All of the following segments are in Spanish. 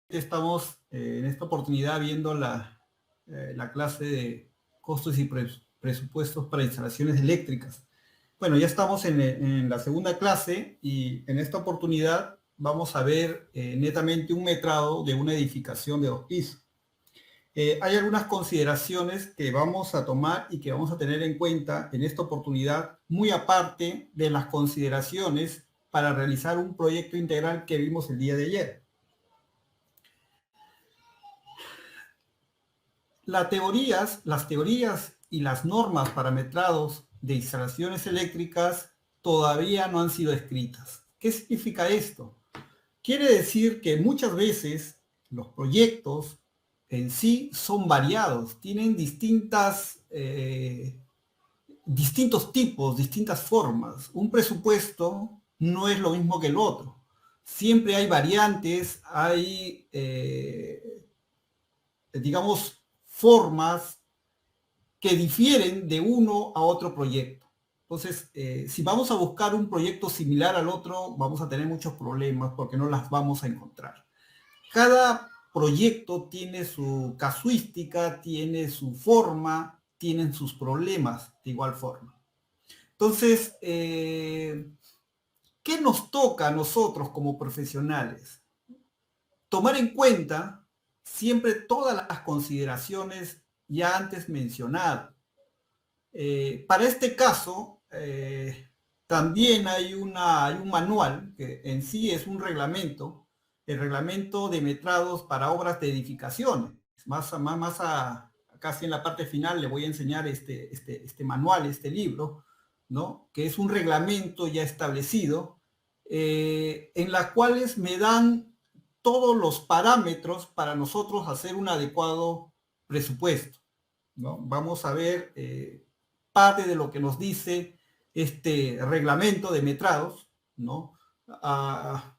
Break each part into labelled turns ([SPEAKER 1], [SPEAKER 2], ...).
[SPEAKER 1] Estamos en esta oportunidad viendo la clase de costos y presupuestos para instalaciones eléctricas. Bueno, ya estamos en la segunda clase y en esta oportunidad vamos a ver netamente un metrado de una edificación de 2 pisos. Hay algunas consideraciones que vamos a tomar y que vamos a tener en cuenta en esta oportunidad, muy aparte de las consideraciones para realizar un proyecto integral que vimos el día de ayer. Las teorías y las normas para metrados de instalaciones eléctricas todavía no han sido escritas. ¿Qué significa esto? Quiere decir que muchas veces los proyectos en sí son variados, tienen distintos tipos, distintas formas. Un presupuesto no es lo mismo que el otro. Siempre hay variantes, hay, digamos, formas que difieren de uno a otro proyecto. Entonces, si vamos a buscar un proyecto similar al otro, vamos a tener muchos problemas porque no las vamos a encontrar. Cada proyecto tiene su casuística, tiene su forma, tienen sus problemas de igual forma. Entonces, ¿qué nos toca a nosotros como profesionales? Tomar en cuenta siempre todas las consideraciones ya antes mencionadas. Para este caso, también hay un manual que en sí es un reglamento, el reglamento de metrados para obras de edificaciones. Casi en la parte final le voy a enseñar este manual, este libro, ¿no? Que es un reglamento ya establecido, en las cuales me dan todos los parámetros para nosotros hacer un adecuado presupuesto, ¿no? Vamos a ver parte de lo que nos dice este reglamento de metrados, ¿no?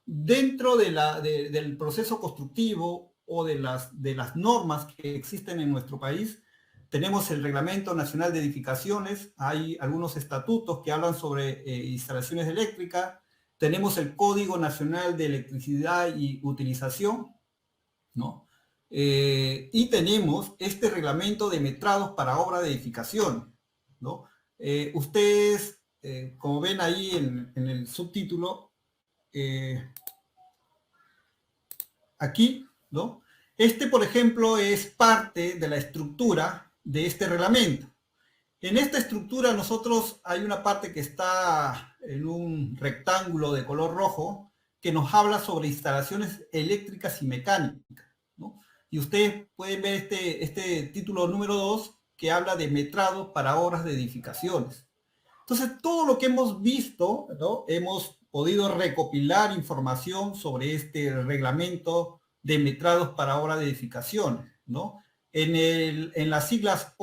[SPEAKER 1] Dentro del proceso constructivo o de las normas que existen en nuestro país, tenemos el Reglamento Nacional de Edificaciones, hay algunos estatutos que hablan sobre instalaciones eléctricas, tenemos el Código Nacional de Electricidad y Utilización, ¿no? Y tenemos este reglamento de metrados para obra de edificación, ¿no? Ustedes, como ven ahí en el subtítulo, aquí, ¿no? Este, por ejemplo, es parte de la estructura de este reglamento. En esta estructura nosotros hay una parte que está en un rectángulo de color rojo que nos habla sobre instalaciones eléctricas y mecánicas, ¿no? Y ustedes pueden ver este título número 2 que habla de metrado para obras de edificaciones. Entonces, todo lo que hemos visto, ¿no? Hemos podido recopilar información sobre este reglamento de metrados para obras de edificaciones, ¿no? En las siglas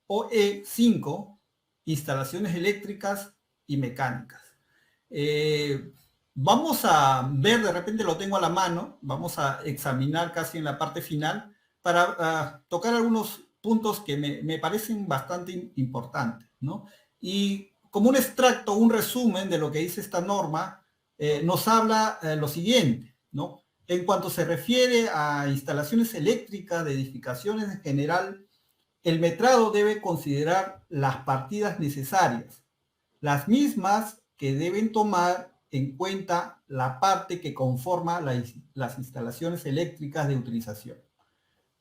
[SPEAKER 1] OE5, instalaciones eléctricas y mecánicas. Vamos a ver, de repente lo tengo a la mano, vamos a examinar casi en la parte final para tocar algunos puntos que me parecen bastante importantes, ¿no? Y como un extracto, un resumen de lo que dice esta norma, nos habla lo siguiente, ¿no? En cuanto se refiere a instalaciones eléctricas de edificaciones en general, el metrado debe considerar las partidas necesarias, las mismas que deben tomar en cuenta la parte que conforma las instalaciones eléctricas de utilización.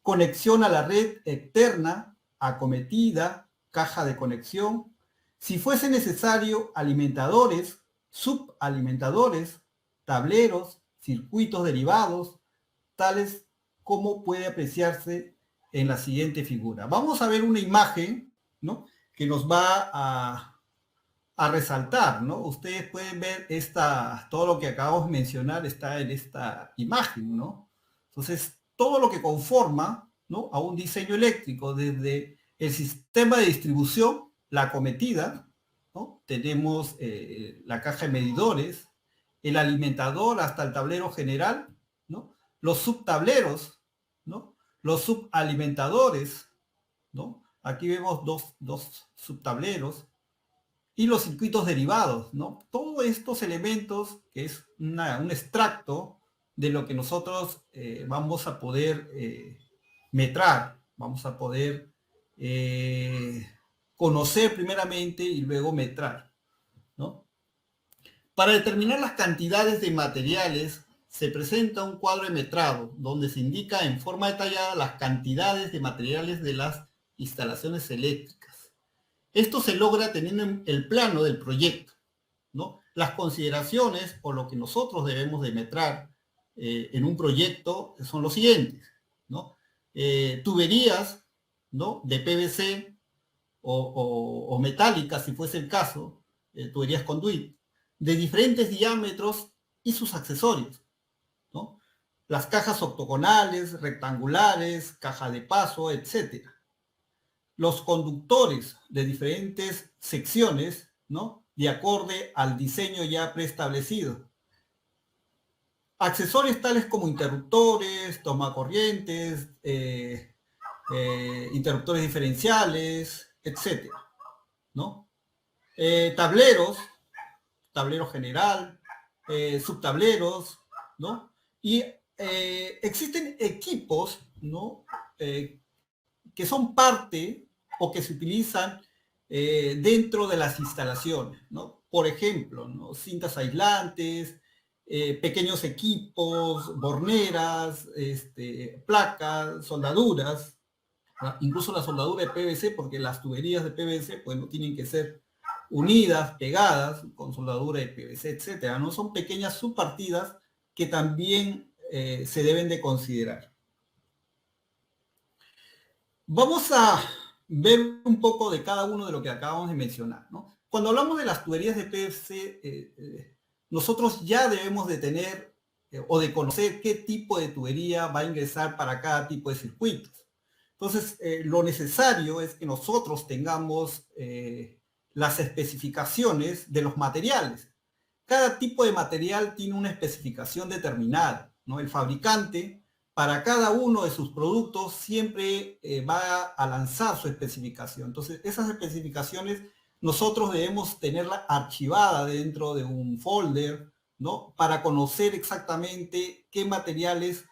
[SPEAKER 1] Conexión a la red externa, acometida, caja de conexión, si fuese necesario, alimentadores, subalimentadores, tableros, circuitos derivados, tales como puede apreciarse en la siguiente figura. Vamos a ver una imagen, ¿no? Que nos va a resaltar, ¿no? Ustedes pueden ver todo lo que acabamos de mencionar está en esta imagen, ¿no? Entonces, todo lo que conforma, ¿no? A un diseño eléctrico, desde el sistema de distribución, la acometida, ¿no? Tenemos la caja de medidores, el alimentador hasta el tablero general, ¿no? Los subtableros, ¿no? Los subalimentadores, ¿no? Aquí vemos dos subtableros, y los circuitos derivados, ¿no? Todos estos elementos, que es un extracto, de lo que nosotros vamos a poder metrar, vamos a poder conocer primeramente y luego metrar, ¿no? Para determinar las cantidades de materiales se presenta un cuadro de metrado donde se indica en forma detallada las cantidades de materiales de las instalaciones eléctricas. Esto se logra teniendo el plano del proyecto, ¿no? Las consideraciones o lo que nosotros debemos de metrar en un proyecto son los siguientes, ¿no? Tuberías, ¿no? De PVC o metálicas, si fuese el caso, tuberías conduit, de diferentes diámetros y sus accesorios, ¿no? Las cajas octogonales, rectangulares, caja de paso, etcétera. Los conductores de diferentes secciones, ¿no? De acorde al diseño ya preestablecido. Accesorios tales como interruptores, tomacorrientes, interruptores diferenciales, etcétera, ¿no? Tableros, tablero general, subtableros, ¿no? Y existen equipos, ¿no? Que son parte o que se utilizan dentro de las instalaciones, ¿no? Por ejemplo, ¿no? Cintas aislantes, pequeños equipos, borneras, placas, soldaduras, ¿no? Incluso la soldadura de PVC, porque las tuberías de PVC pues no tienen que ser unidas, pegadas, con soldadura de PVC, etcétera, ¿no? Son pequeñas subpartidas que también se deben de considerar. Vamos a ver un poco de cada uno de lo que acabamos de mencionar, ¿no? Cuando hablamos de las tuberías de PVC, nosotros ya debemos de tener o de conocer qué tipo de tubería va a ingresar para cada tipo de circuitos. Entonces, lo necesario es que nosotros tengamos las especificaciones de los materiales. Cada tipo de material tiene una especificación determinada, ¿no? El fabricante, para cada uno de sus productos, siempre va a lanzar su especificación. Entonces, esas especificaciones nosotros debemos tenerla archivada dentro de un folder, ¿no? Para conocer exactamente qué materiales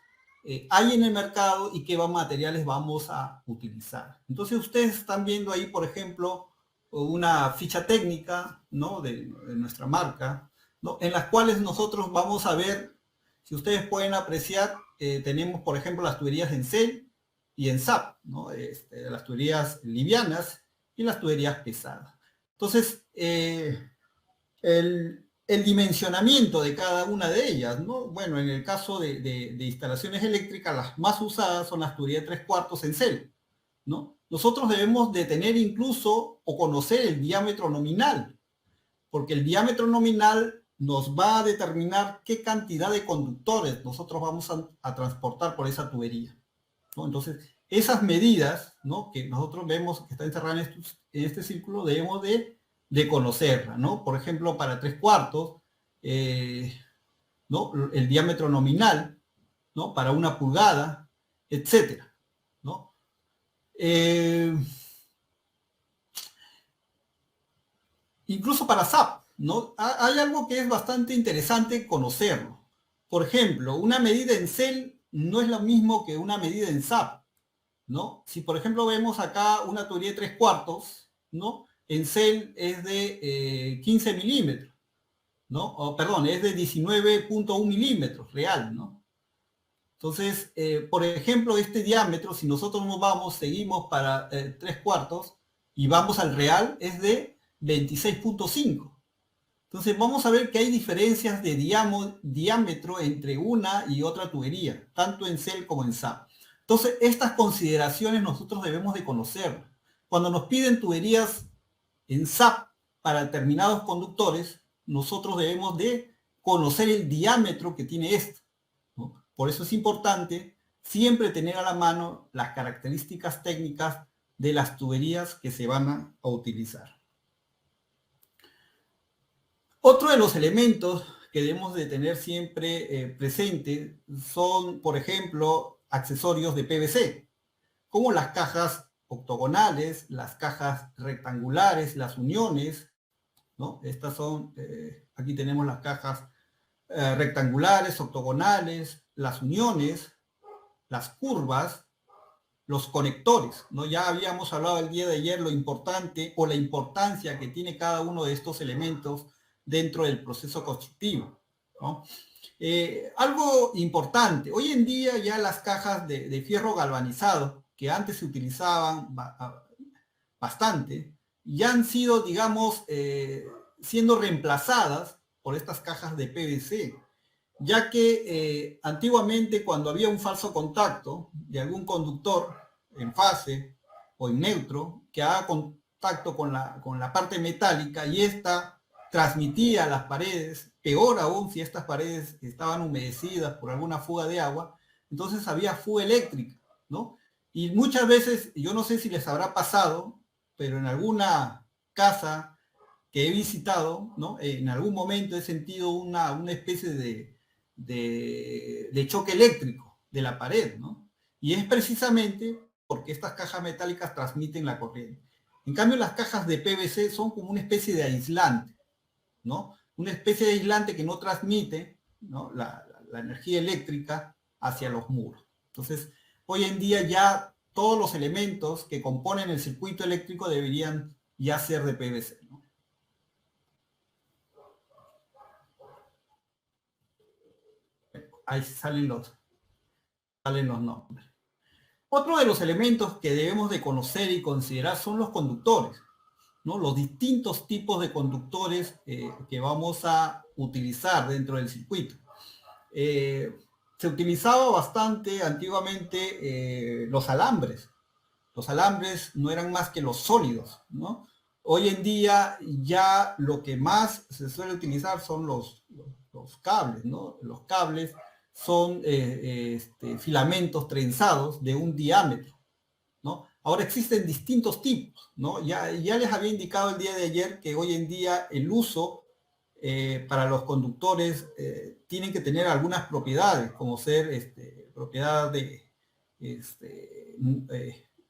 [SPEAKER 1] hay en el mercado y qué materiales vamos a utilizar. Entonces, ustedes están viendo ahí, por ejemplo, una ficha técnica, ¿no? de nuestra marca, ¿no? En las cuales nosotros vamos a ver, si ustedes pueden apreciar, tenemos, por ejemplo, las tuberías en CEL y en SAP, ¿no? Las tuberías livianas y las tuberías pesadas. Entonces, el dimensionamiento de cada una de ellas, ¿no? Bueno, en el caso de instalaciones eléctricas, las más usadas son las tuberías de 3/4 en CEL, ¿no? Nosotros debemos de tener incluso o conocer el diámetro nominal, porque el diámetro nominal nos va a determinar qué cantidad de conductores nosotros vamos a transportar por esa tubería, ¿no? Entonces, esas medidas, ¿no? Que nosotros vemos que están encerradas en este círculo, debemos de conocerla, ¿no? Por ejemplo, para 3/4, ¿no? El diámetro nominal, ¿no? Para 1 pulgada, etcétera, ¿no? Incluso para SAP, ¿no? Hay algo que es bastante interesante conocerlo. Por ejemplo, una medida en CEL no es lo mismo que una medida en SAP, ¿no? Si por ejemplo vemos acá una tubería de 3/4, ¿no? En CEL es de 15 milímetros, ¿no? O, perdón, es de 19,1 milímetros real, ¿no? Entonces, por ejemplo, este diámetro, si nosotros nos vamos, seguimos para 3/4 y vamos al real, es de 26,5. Entonces vamos a ver que hay diferencias de diámetro entre una y otra tubería, tanto en CEL como en SAP. Entonces estas consideraciones nosotros debemos de conocerlas. Cuando nos piden tuberías en SAP para determinados conductores, nosotros debemos de conocer el diámetro que tiene esto, ¿no? Por eso es importante siempre tener a la mano las características técnicas de las tuberías que se van a utilizar. Otro de los elementos que debemos de tener siempre presente son, por ejemplo, accesorios de PVC, como las cajas octogonales, las cajas rectangulares, las uniones, ¿no? Estas son, aquí tenemos las cajas rectangulares, octogonales, las uniones, las curvas, los conectores, ¿no? Ya habíamos hablado el día de ayer lo importante o la importancia que tiene cada uno de estos elementos dentro del proceso constructivo, ¿no? Algo importante, hoy en día ya las cajas de fierro galvanizado, que antes se utilizaban bastante, ya han sido, digamos, siendo reemplazadas por estas cajas de PVC, ya que antiguamente cuando había un falso contacto de algún conductor en fase o en neutro, que haga contacto con la parte metálica y esta transmitía a las paredes, peor aún si estas paredes estaban humedecidas por alguna fuga de agua, entonces había fuga eléctrica, ¿no? Y muchas veces, yo no sé si les habrá pasado, pero en alguna casa que he visitado, ¿no? En algún momento he sentido una especie de choque eléctrico de la pared, ¿no? Y es precisamente porque estas cajas metálicas transmiten la corriente. En cambio, las cajas de PVC son como una especie de aislante, ¿no? Una especie de aislante que no transmite, ¿no? La energía eléctrica hacia los muros. Entonces, hoy en día ya todos los elementos que componen el circuito eléctrico deberían ya ser de PVC, ¿no? Ahí salen los nombres. Otro de los elementos que debemos de conocer y considerar son los conductores, ¿no? Los distintos tipos de conductores que vamos a utilizar dentro del circuito. Se utilizaba bastante antiguamente los alambres. Los alambres no eran más que los sólidos, ¿no? Hoy en día ya lo que más se suele utilizar son los cables, ¿no? Los cables son filamentos trenzados de un diámetro, ¿no? Ahora existen distintos tipos, ¿no? Ya les había indicado el día de ayer que hoy en día el uso para los conductores tienen que tener algunas propiedades, como ser propiedad de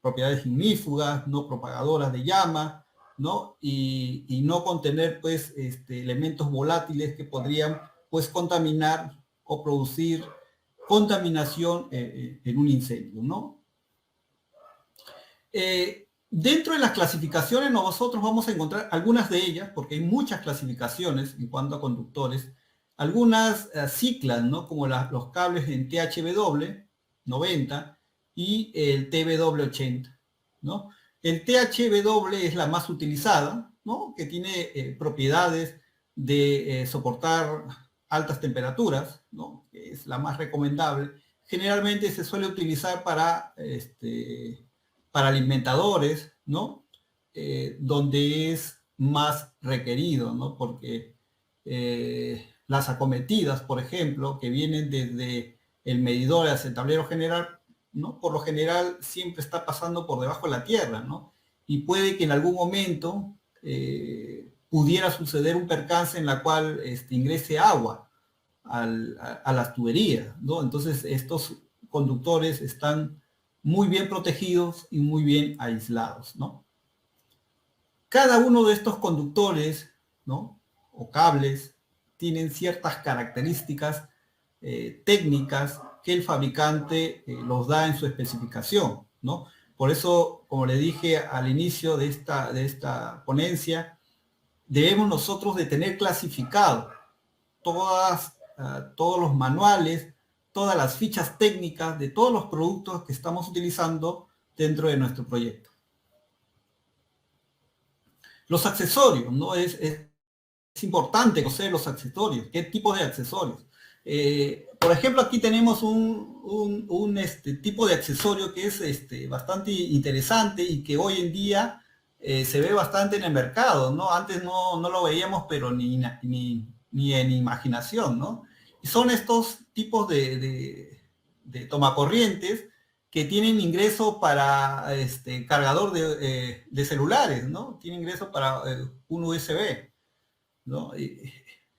[SPEAKER 1] propiedades ignífugas, no propagadoras de llama, ¿no? Y no contener, pues, elementos volátiles que podrían, pues, contaminar o producir contaminación en un incendio, ¿no? Dentro de las clasificaciones nosotros vamos a encontrar algunas de ellas, porque hay muchas clasificaciones en cuanto a conductores, algunas ciclan, ¿no? Como los cables en THW 90 y el TBW 80, ¿no? El THW es la más utilizada, ¿no? Que tiene propiedades de soportar altas temperaturas, ¿no? Que es la más recomendable. Generalmente se suele utilizar para alimentadores, ¿no? Donde es más requerido, ¿no? Porque las acometidas, por ejemplo, que vienen desde el medidor hacia el tablero general, ¿no? Por lo general siempre está pasando por debajo de la tierra, ¿no? Y puede que en algún momento pudiera suceder un percance en la cual ingrese agua a las tuberías, ¿no? Entonces estos conductores están muy bien protegidos y muy bien aislados, ¿no? Cada uno de estos conductores, ¿no? O cables tienen ciertas características técnicas que el fabricante los da en su especificación, ¿no? Por eso, como le dije al inicio de esta ponencia, debemos nosotros de tener clasificado todos los manuales, todas las fichas técnicas de todos los productos que estamos utilizando dentro de nuestro proyecto. Los accesorios, ¿no? Es importante conocer los accesorios, qué tipo de accesorios. Por ejemplo, aquí tenemos un tipo de accesorio que es bastante interesante y que hoy en día se ve bastante en el mercado, ¿no? Antes no lo veíamos, pero ni en imaginación, ¿no? Y son estos tipos de tomacorrientes que tienen ingreso para cargador de celulares, ¿no? Tienen ingreso para un USB, ¿no?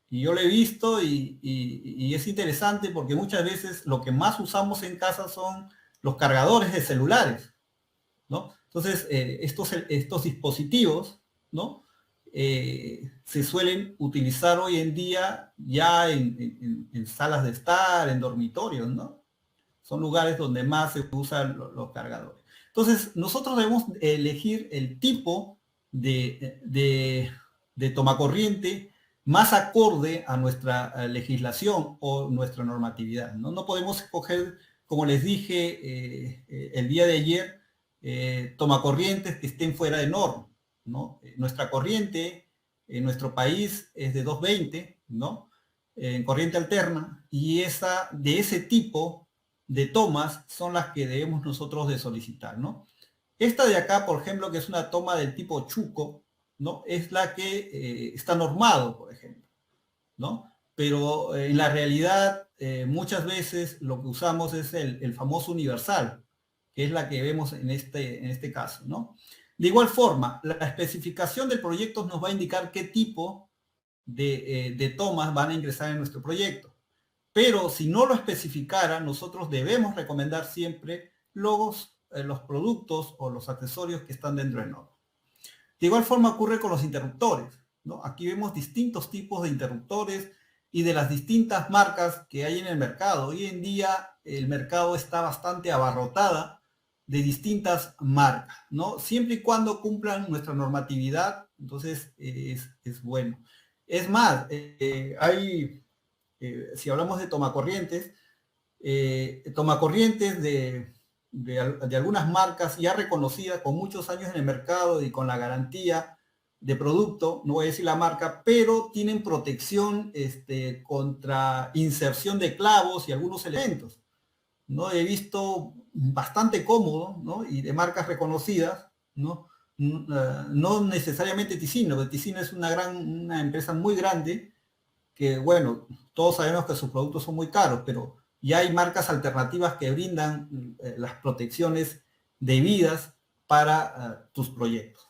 [SPEAKER 1] Y yo lo he visto y es interesante porque muchas veces lo que más usamos en casa son los cargadores de celulares, ¿no? Entonces, estos dispositivos, ¿no? se suelen utilizar hoy en día ya en salas de estar, en dormitorios, ¿no? Son lugares donde más se usan los cargadores. Entonces, nosotros debemos elegir el tipo de tomacorriente más acorde a nuestra legislación o nuestra normatividad, ¿no? No podemos escoger, como les dije el día de ayer, tomacorrientes que estén fuera de norma, ¿no? Nuestra corriente en nuestro país es de 220, ¿no? En corriente alterna, y de ese tipo de tomas son las que debemos nosotros de solicitar, ¿no? Esta de acá, por ejemplo, que es una toma del tipo Chuco, ¿no? Es la que está normado, por ejemplo, ¿no? Pero en la realidad, muchas veces lo que usamos es el famoso universal, que es la que vemos en este caso, ¿no? De igual forma, la especificación del proyecto nos va a indicar qué tipo de tomas van a ingresar en nuestro proyecto. Pero si no lo especificara, nosotros debemos recomendar siempre los productos o los accesorios que están dentro de norma. De igual forma ocurre con los interruptores, ¿no? Aquí vemos distintos tipos de interruptores y de las distintas marcas que hay en el mercado. Hoy en día el mercado está bastante abarrotada de distintas marcas, ¿no? Siempre y cuando cumplan nuestra normatividad, entonces es bueno. Es más, si hablamos de tomacorrientes, tomacorrientes de algunas marcas ya reconocidas con muchos años en el mercado y con la garantía de producto, no voy a decir la marca, pero tienen protección contra inserción de clavos y algunos elementos, ¿no? He visto bastante cómodo, ¿no? Y de marcas reconocidas, ¿no? No necesariamente Ticino, porque Ticino es una empresa muy grande que, bueno, todos sabemos que sus productos son muy caros, pero ya hay marcas alternativas que brindan las protecciones debidas para tus proyectos.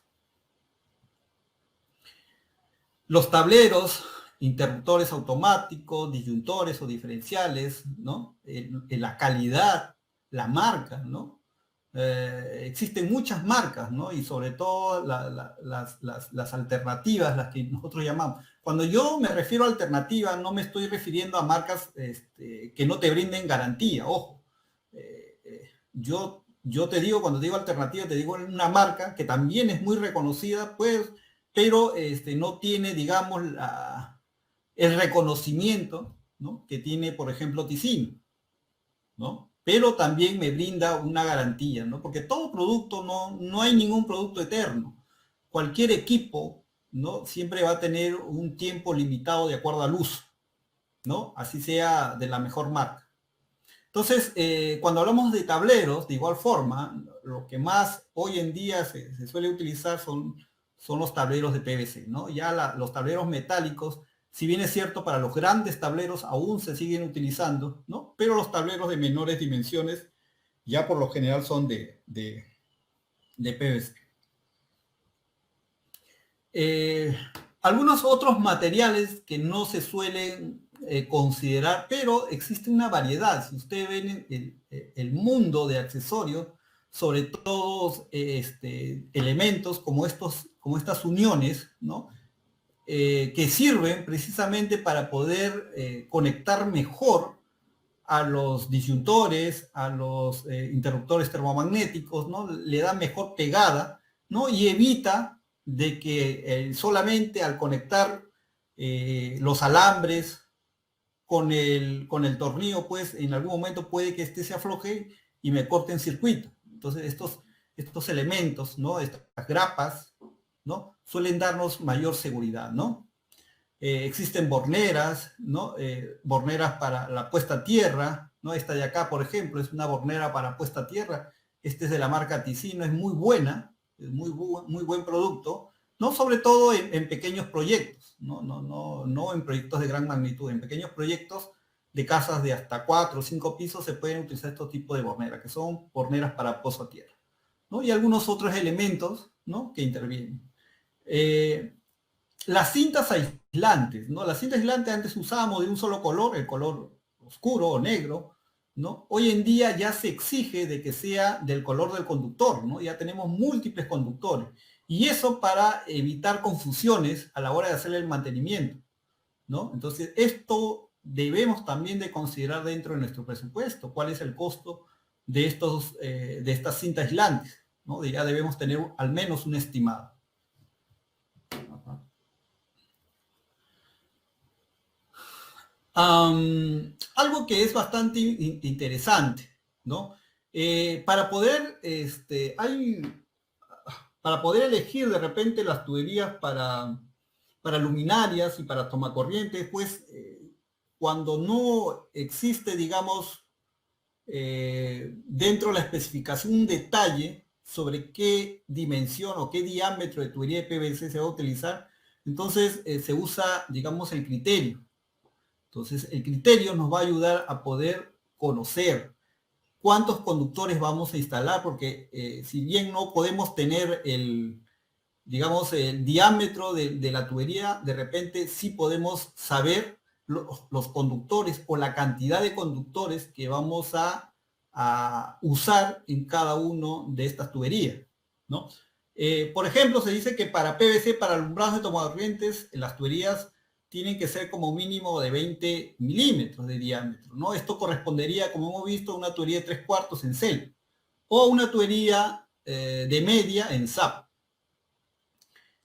[SPEAKER 1] Los tableros, interruptores automáticos, disyuntores o diferenciales, ¿no? La calidad, la marca, ¿no? Existen muchas marcas, ¿no? Y sobre todo las alternativas, las que nosotros llamamos. Cuando yo me refiero a alternativa, no me estoy refiriendo a marcas que no te brinden garantía, ojo. Yo te digo, cuando te digo alternativa, te digo una marca que también es muy reconocida, pues, pero no tiene, digamos, el reconocimiento, ¿no? Que tiene, por ejemplo, Ticino, ¿no? Pero también me brinda una garantía, ¿no? Porque todo producto, no hay ningún producto eterno. Cualquier equipo, ¿no? Siempre va a tener un tiempo limitado de acuerdo al uso, ¿no? Así sea de la mejor marca. Entonces, cuando hablamos de tableros, de igual forma, lo que más hoy en día se suele utilizar son los tableros de PVC, ¿no? Ya los tableros metálicos, si bien es cierto, para los grandes tableros aún se siguen utilizando, ¿no? Pero los tableros de menores dimensiones ya por lo general son de PVC. Algunos otros materiales que no se suelen considerar, pero existe una variedad. Si ustedes ven el mundo de accesorios, sobre todo elementos como estas uniones, ¿no? Que sirven precisamente para poder conectar mejor a los disyuntores, a los interruptores termomagnéticos, ¿no? Le da mejor pegada, ¿no? Y evita de que solamente al conectar los alambres con el tornillo, pues en algún momento puede que se afloje y me corte en circuito. Entonces estos elementos, ¿no? Estas grapas, ¿no? Suelen darnos mayor seguridad, ¿no? Existen borneras, ¿no? Borneras para la puesta a tierra, ¿no? Esta de acá, por ejemplo, es una bornera para puesta a tierra. Este es de la marca Ticino, es muy buena, es muy buen producto, ¿no? Sobre todo en pequeños proyectos, no en proyectos de gran magnitud, en pequeños proyectos de casas de hasta 4 o 5 pisos se pueden utilizar estos tipos de borneras, que son borneras para pozo a tierra, ¿no? Y algunos otros elementos, ¿no? Que intervienen. Las cintas aislantes, ¿no? Las cintas aislantes antes usábamos de un solo color, el color oscuro o negro, ¿no? Hoy en día ya se exige de que sea del color del conductor, ¿no? Ya tenemos múltiples conductores. Y eso para evitar confusiones a la hora de hacer el mantenimiento, ¿no? Entonces, esto debemos también de considerar dentro de nuestro presupuesto, cuál es el costo de estas cintas aislantes, ¿no? Ya debemos tener al menos un estimado. Algo que es bastante interesante, ¿no? Para poder, para poder elegir de repente las tuberías para luminarias y para tomacorrientes, pues cuando no existe, digamos, dentro de la especificación un detalle sobre qué dimensión o qué diámetro de tubería de PVC se va a utilizar, entonces se usa, digamos, el criterio. Entonces, el criterio nos va a ayudar a poder conocer cuántos conductores vamos a instalar, porque si bien no podemos tener digamos, el diámetro de la tubería, de repente sí podemos saber los conductores o la cantidad de conductores que vamos a usar en cada uno de estas tuberías, ¿no? Por ejemplo, se dice que para PVC, para alumbrados de tomacorrientes, las tuberías tienen que ser como mínimo de 20 milímetros de diámetro, ¿no? Esto correspondería, como hemos visto, a una tubería de 3/4 en CEL o una tubería de media en SAP.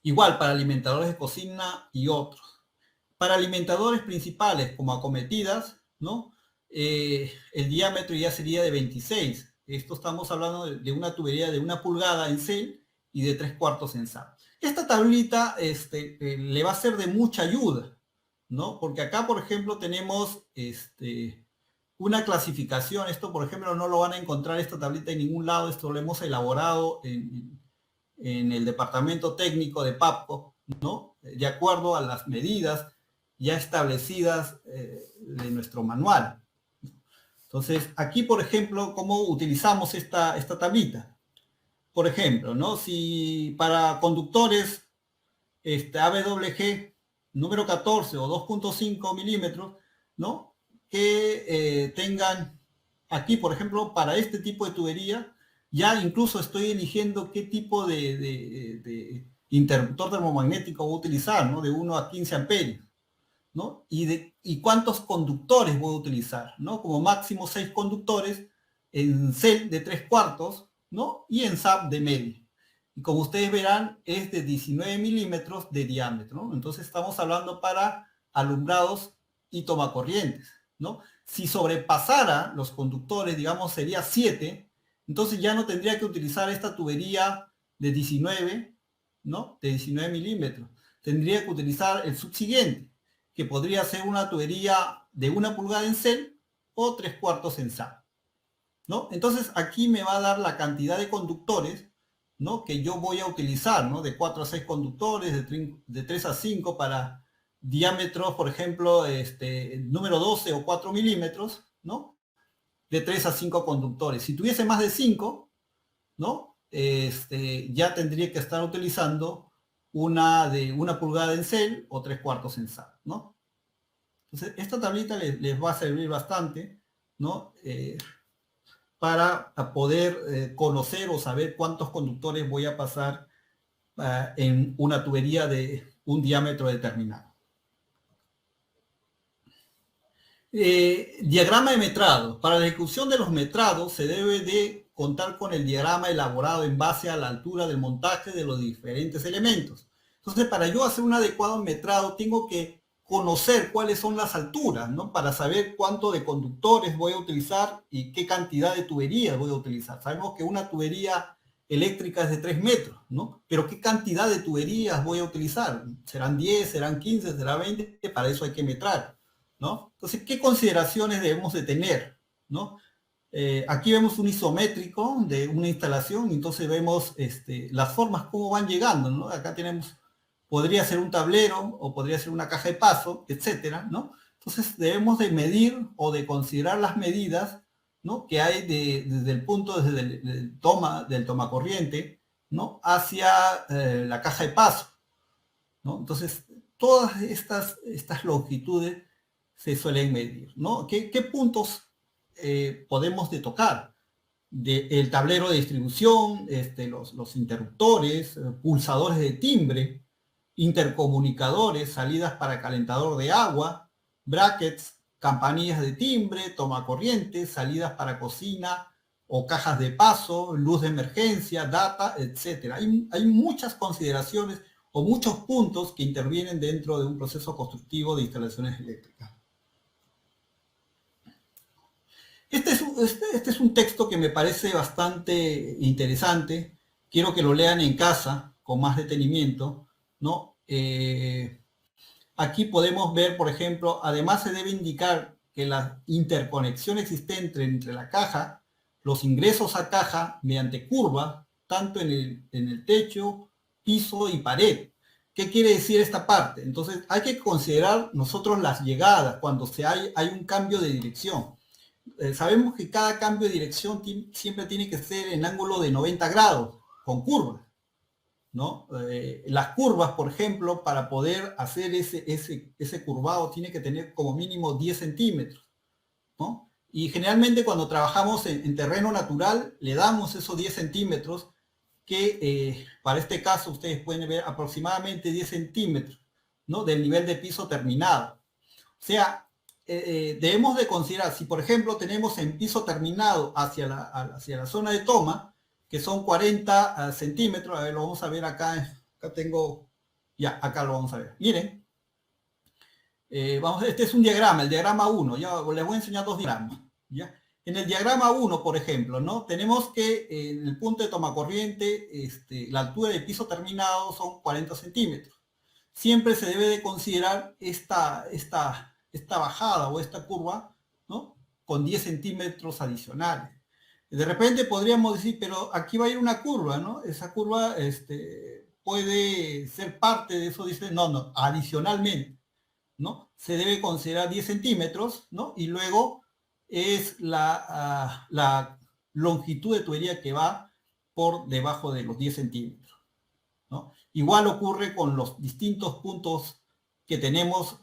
[SPEAKER 1] Igual para alimentadores de cocina y otros. Para alimentadores principales como acometidas, ¿no? El diámetro ya sería de 26. Esto estamos hablando de una tubería de 1 pulgada en CEL y de 3/4 en SAP. Esta tablita le va a ser de mucha ayuda, ¿no? Porque acá, por ejemplo, tenemos una clasificación. Esto, por ejemplo, no lo van a encontrar esta tablita en ningún lado. Esto lo hemos elaborado en el departamento técnico de PAPCO, ¿no? De acuerdo a las medidas ya establecidas de nuestro manual. Entonces, aquí, por ejemplo, ¿cómo utilizamos esta tablita? Por ejemplo, ¿no? Si para conductores AWG número 14 o 2.5 milímetros, ¿no? Que tengan aquí, por ejemplo, para este tipo de tubería, ya incluso estoy eligiendo qué tipo de interruptor termomagnético voy a utilizar, ¿no? De 1 a 15 amperios, ¿no? Y cuántos conductores voy a utilizar, ¿no? Como máximo 6 conductores en CEL de 3/4, ¿no? Y en SAP de medio. Y como ustedes verán, es de 19 milímetros de diámetro, ¿no? Entonces estamos hablando para alumbrados y tomacorrientes, ¿no? Si sobrepasara los conductores, digamos, sería 7, entonces ya no tendría que utilizar esta tubería de 19, ¿no? De 19 milímetros. Tendría que utilizar el subsiguiente, que podría ser una tubería de 1 pulgada en CEL o 3/4 en SAP, ¿no? Entonces aquí me va a dar la cantidad de conductores, ¿no? Que yo voy a utilizar, ¿no? De 4 a 6 conductores, de 3 a 5 para diámetros, por ejemplo, número 12 o 4 milímetros, ¿no? De 3 a 5 conductores. Si tuviese más de 5, ¿no? Ya tendría que estar utilizando una de 1 pulgada en CEL o 3/4 en SAP, ¿no? Entonces, esta tablita les va a servir bastante, ¿no? Para poder conocer o saber cuántos conductores voy a pasar en una tubería de un diámetro determinado. Diagrama de metrado. Para la ejecución de los metrados se debe de contar con el diagrama elaborado en base a la altura del montaje de los diferentes elementos. Entonces, para yo hacer un adecuado metrado, tengo que conocer cuáles son las alturas, ¿no? Para saber cuánto de conductores voy a utilizar y qué cantidad de tuberías voy a utilizar. Sabemos que una tubería eléctrica es de 3 metros, ¿no? Pero ¿qué cantidad de tuberías voy a utilizar? ¿Serán 10, serán 15, serán 20? Para eso hay que metrar, ¿no? Entonces, ¿qué consideraciones debemos de tener, ¿no? Aquí vemos un isométrico de una instalación, entonces vemos las formas, cómo van llegando, ¿no? Acá tenemos, podría ser un tablero o podría ser una caja de paso, etcétera, ¿no? Entonces debemos de medir o de considerar las medidas, ¿no? Que hay desde el punto, desde del tomacorriente, ¿no? Hacia la caja de paso, ¿no? Entonces, todas estas longitudes se suelen medir, ¿no? ¿Qué puntos podemos de tocar? el tablero de distribución, los interruptores, pulsadores de timbre, intercomunicadores, salidas para calentador de agua, brackets, campanillas de timbre, tomacorriente, salidas para cocina o cajas de paso, luz de emergencia, data, etc. Hay muchas consideraciones o muchos puntos que intervienen dentro de un proceso constructivo de instalaciones eléctricas. Este es un texto que me parece bastante interesante. Quiero que lo lean en casa con más detenimiento, ¿no? Aquí podemos ver, por ejemplo, además se debe indicar que la interconexión existente entre la caja, los ingresos a caja mediante curvas, tanto en el techo, piso y pared. ¿Qué quiere decir esta parte? Entonces hay que considerar nosotros las llegadas cuando hay un cambio de dirección. Sabemos que cada cambio de dirección siempre tiene que ser en ángulo de 90 grados, con curvas, ¿no? Las curvas, por ejemplo, para poder hacer ese curvado tiene que tener como mínimo 10 centímetros, ¿no? Y generalmente cuando trabajamos en terreno natural, le damos esos 10 centímetros que para este caso ustedes pueden ver aproximadamente 10 centímetros, ¿no? Del nivel de piso terminado. O sea, debemos de considerar, si por ejemplo tenemos en piso terminado hacia la zona de toma, que son 40 centímetros, a ver, lo vamos a ver acá tengo, ya, acá lo vamos a ver. Miren, este es un diagrama, el diagrama 1, ya les voy a enseñar dos diagramas, ¿ya? En el diagrama 1, por ejemplo, ¿no? Tenemos que en el punto de toma corriente, la altura del piso terminado son 40 centímetros. Siempre se debe de considerar esta bajada o esta curva, ¿no? Con 10 centímetros adicionales. De repente podríamos decir, pero aquí va a ir una curva, ¿no? Esa curva puede ser parte de eso, dice, no, adicionalmente, ¿no? Se debe considerar 10 centímetros, ¿no? Y luego es la longitud de tubería que va por debajo de los 10 centímetros, ¿no? Igual ocurre con los distintos puntos que tenemos.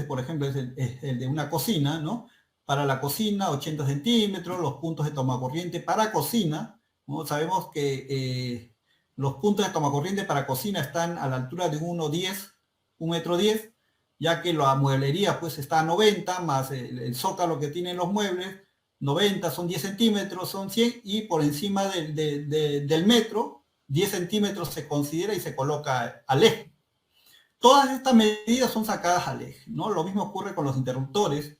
[SPEAKER 1] Por ejemplo, es el de una cocina, ¿no? Para la cocina, 80 centímetros, los puntos de tomacorriente para cocina, ¿no? Sabemos que los puntos de tomacorriente para cocina están a la altura de 1,10, 1,10 m, ya que la mueblería pues está a 90, más el zócalo que tienen los muebles, 90 son 10 centímetros, son 100, y por encima del metro, 10 centímetros se considera y se coloca al eje. Todas estas medidas son sacadas al eje, ¿no? Lo mismo ocurre con los interruptores,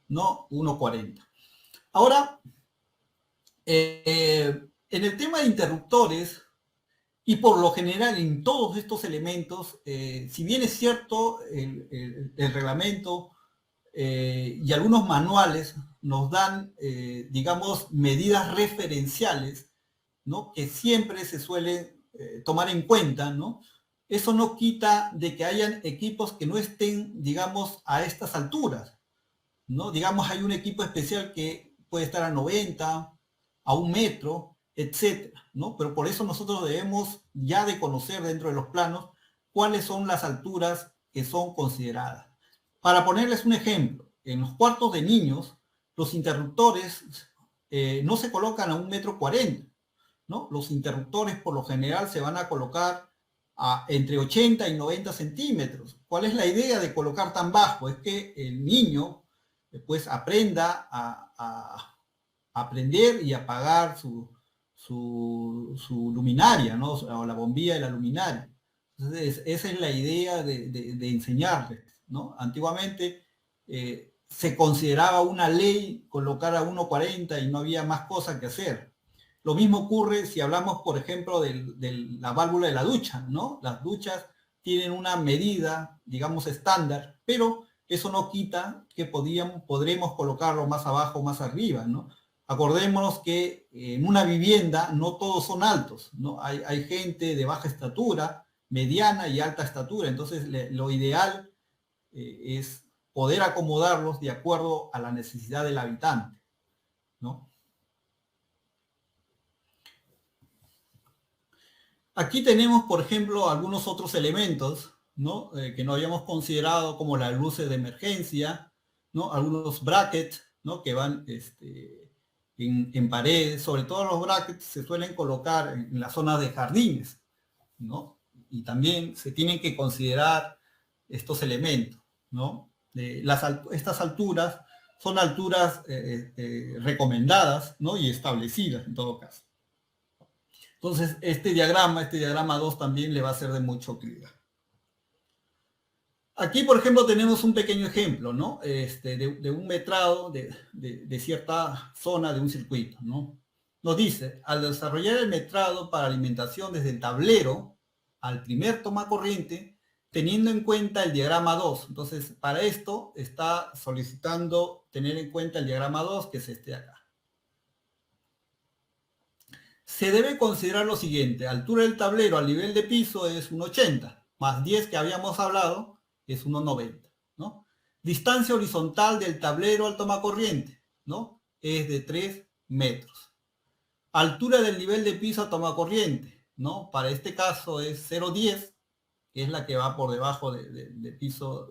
[SPEAKER 1] ¿no? 1,40. Ahora, en el tema de interruptores, y por lo general en todos estos elementos, si bien es cierto, el reglamento y algunos manuales nos dan, digamos, medidas referenciales, ¿no? Que siempre se suelen tomar en cuenta, ¿no? Eso no quita de que hayan equipos que no estén, digamos, a estas alturas, ¿no? Digamos, hay un equipo especial que puede estar a 90, a 1 metro, etcétera, ¿no? Pero por eso nosotros debemos ya de conocer dentro de los planos cuáles son las alturas que son consideradas. Para ponerles un ejemplo, en los cuartos de niños, los interruptores no se colocan a 1,40 m, ¿no? Los interruptores por lo general se van a colocar entre 80 y 90 centímetros. ¿Cuál es la idea de colocar tan bajo? Es que el niño pues aprenda a aprender y apagar su luminaria, ¿no? O la bombilla de la luminaria. Entonces, esa es la idea de enseñarles, ¿no? Antiguamente se consideraba una ley colocar a 1,40 y no había más cosa que hacer. Lo mismo ocurre si hablamos, por ejemplo, de la válvula de la ducha, ¿no? Las duchas tienen una medida, digamos, estándar, pero eso no quita que podremos colocarlo más abajo, más arriba, ¿no? Acordémonos que en una vivienda no todos son altos, ¿no? Hay gente de baja estatura, mediana y alta estatura, entonces lo ideal es poder acomodarlos de acuerdo a la necesidad del habitante, ¿no? Aquí tenemos, por ejemplo, algunos otros elementos, ¿no? Que no habíamos considerado, como las luces de emergencia, ¿no? Algunos brackets, ¿no? Que van en paredes, sobre todo los brackets se suelen colocar en la zona de jardines, ¿no? Y también se tienen que considerar estos elementos, ¿no? Estas alturas son alturas recomendadas, ¿no? Y establecidas en todo caso. Entonces, este diagrama 2 también le va a ser de mucha utilidad. Aquí, por ejemplo, tenemos un pequeño ejemplo, ¿no? De un metrado de cierta zona de un circuito, ¿no? Nos dice, al desarrollar el metrado para alimentación desde el tablero al primer toma corriente, teniendo en cuenta el diagrama 2. Entonces, para esto está solicitando tener en cuenta el diagrama 2, que es este de acá. Se debe considerar lo siguiente, altura del tablero al nivel de piso es 1,80, más 10 que habíamos hablado es 1,90, ¿no? Distancia horizontal del tablero al tomacorriente, ¿no? Es de 3 metros. Altura del nivel de piso a tomacorriente, ¿no? Para este caso es 0,10, que es la que va por debajo de piso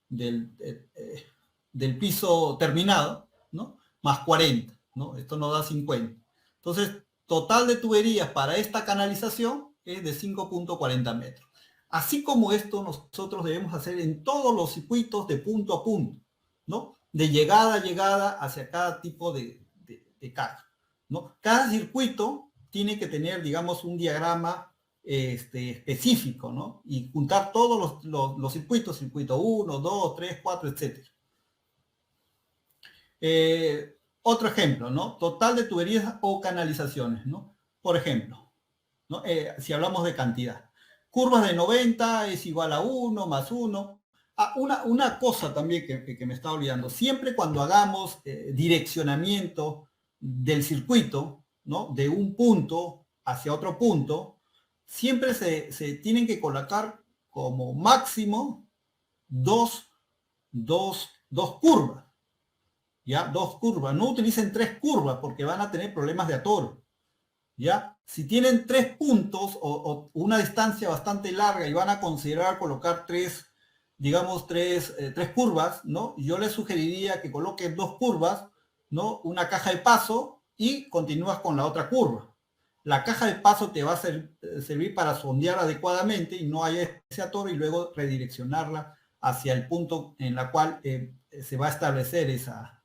[SPEAKER 1] del piso terminado, ¿no? Más 40, ¿no? Esto nos da 50. Entonces, total de tuberías para esta canalización es de 5,40 metros. Así como esto nosotros debemos hacer en todos los circuitos de punto a punto, ¿no? De llegada a llegada hacia cada tipo de carga, ¿no? Cada circuito tiene que tener, digamos, un diagrama específico, ¿no? Y juntar todos los circuitos, circuito 1, 2, 3, 4, etc. Otro ejemplo, ¿no? Total de tuberías o canalizaciones, ¿no? Por ejemplo, ¿no? Si hablamos de cantidad. Curvas de 90 es igual a 1 más 1. Ah, una cosa también que me está olvidando. Siempre cuando hagamos direccionamiento del circuito, ¿no? De un punto hacia otro punto, siempre se tienen que colocar como máximo dos curvas. ¿Ya? 2 curvas. No utilicen 3 curvas porque van a tener problemas de atoro. ¿Ya? Si tienen 3 puntos o una distancia bastante larga y van a considerar colocar 3, digamos, 3 curvas, ¿no? Yo les sugeriría que coloquen 2 curvas, ¿no? Una caja de paso y continúas con la otra curva. La caja de paso te va a servir para sondear adecuadamente y no haya ese atoro y luego redireccionarla hacia el punto en la cual se va a establecer esa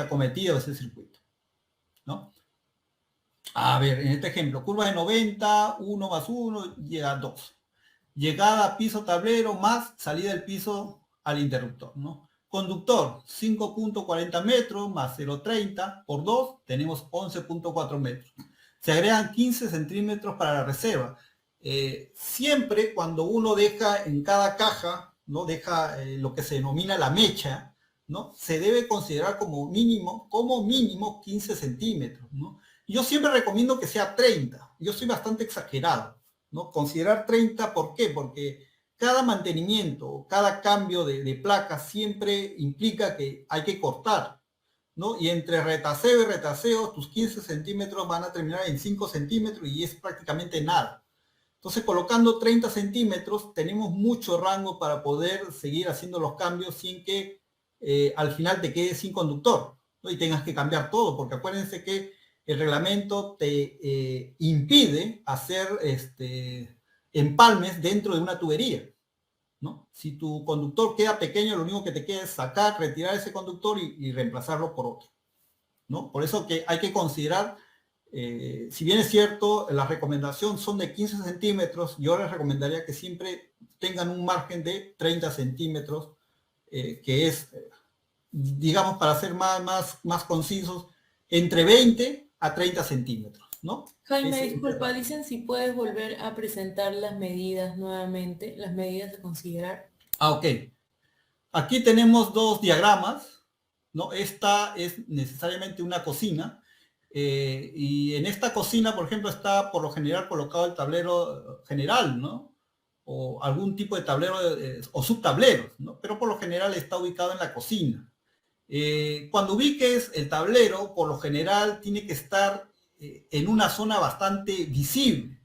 [SPEAKER 1] cometida o ese circuito, ¿no? A ver, en este ejemplo, curva de 90, 1 más 1, llega a 2. Llegada a piso tablero más salida del piso al interruptor, ¿no? Conductor, 5,40 metros más 0,30 por 2, tenemos 11,4 metros. Se agregan 15 centímetros para la reserva. Siempre cuando uno deja en cada caja, ¿no? Deja lo que se denomina la mecha, ¿no? Se debe considerar como mínimo 15 centímetros, ¿no? Yo siempre recomiendo que sea 30. Yo soy bastante exagerado, ¿no? Considerar 30, ¿por qué? Porque cada mantenimiento, cada cambio de placa siempre implica que hay que cortar, ¿no? Y entre retaseo y retaseo, tus 15 centímetros van a terminar en 5 centímetros y es prácticamente nada. Entonces, colocando 30 centímetros, tenemos mucho rango para poder seguir haciendo los cambios sin que al final te quedes sin conductor, ¿no? Y tengas que cambiar todo, porque acuérdense que el reglamento te impide hacer empalmes dentro de una tubería, ¿no? Si tu conductor queda pequeño, lo único que te queda es sacar, retirar ese conductor y reemplazarlo por otro, ¿no? Por eso que hay que considerar, si bien es cierto, las recomendaciones son de 15 centímetros, yo les recomendaría que siempre tengan un margen de 30 centímetros, que es, digamos, para ser más concisos, entre 20 a 30 centímetros, ¿no?
[SPEAKER 2] Jaime, disculpa, dicen si puedes volver a presentar las medidas nuevamente, las medidas a considerar.
[SPEAKER 1] Ok. Aquí tenemos dos diagramas, ¿no? Esta es necesariamente una cocina, y en esta cocina, por ejemplo, está por lo general colocado el tablero general, ¿no? O algún tipo de tablero o subtableros, ¿no? Pero por lo general está ubicado en la cocina. Cuando ubiques el tablero, por lo general tiene que estar en una zona bastante visible,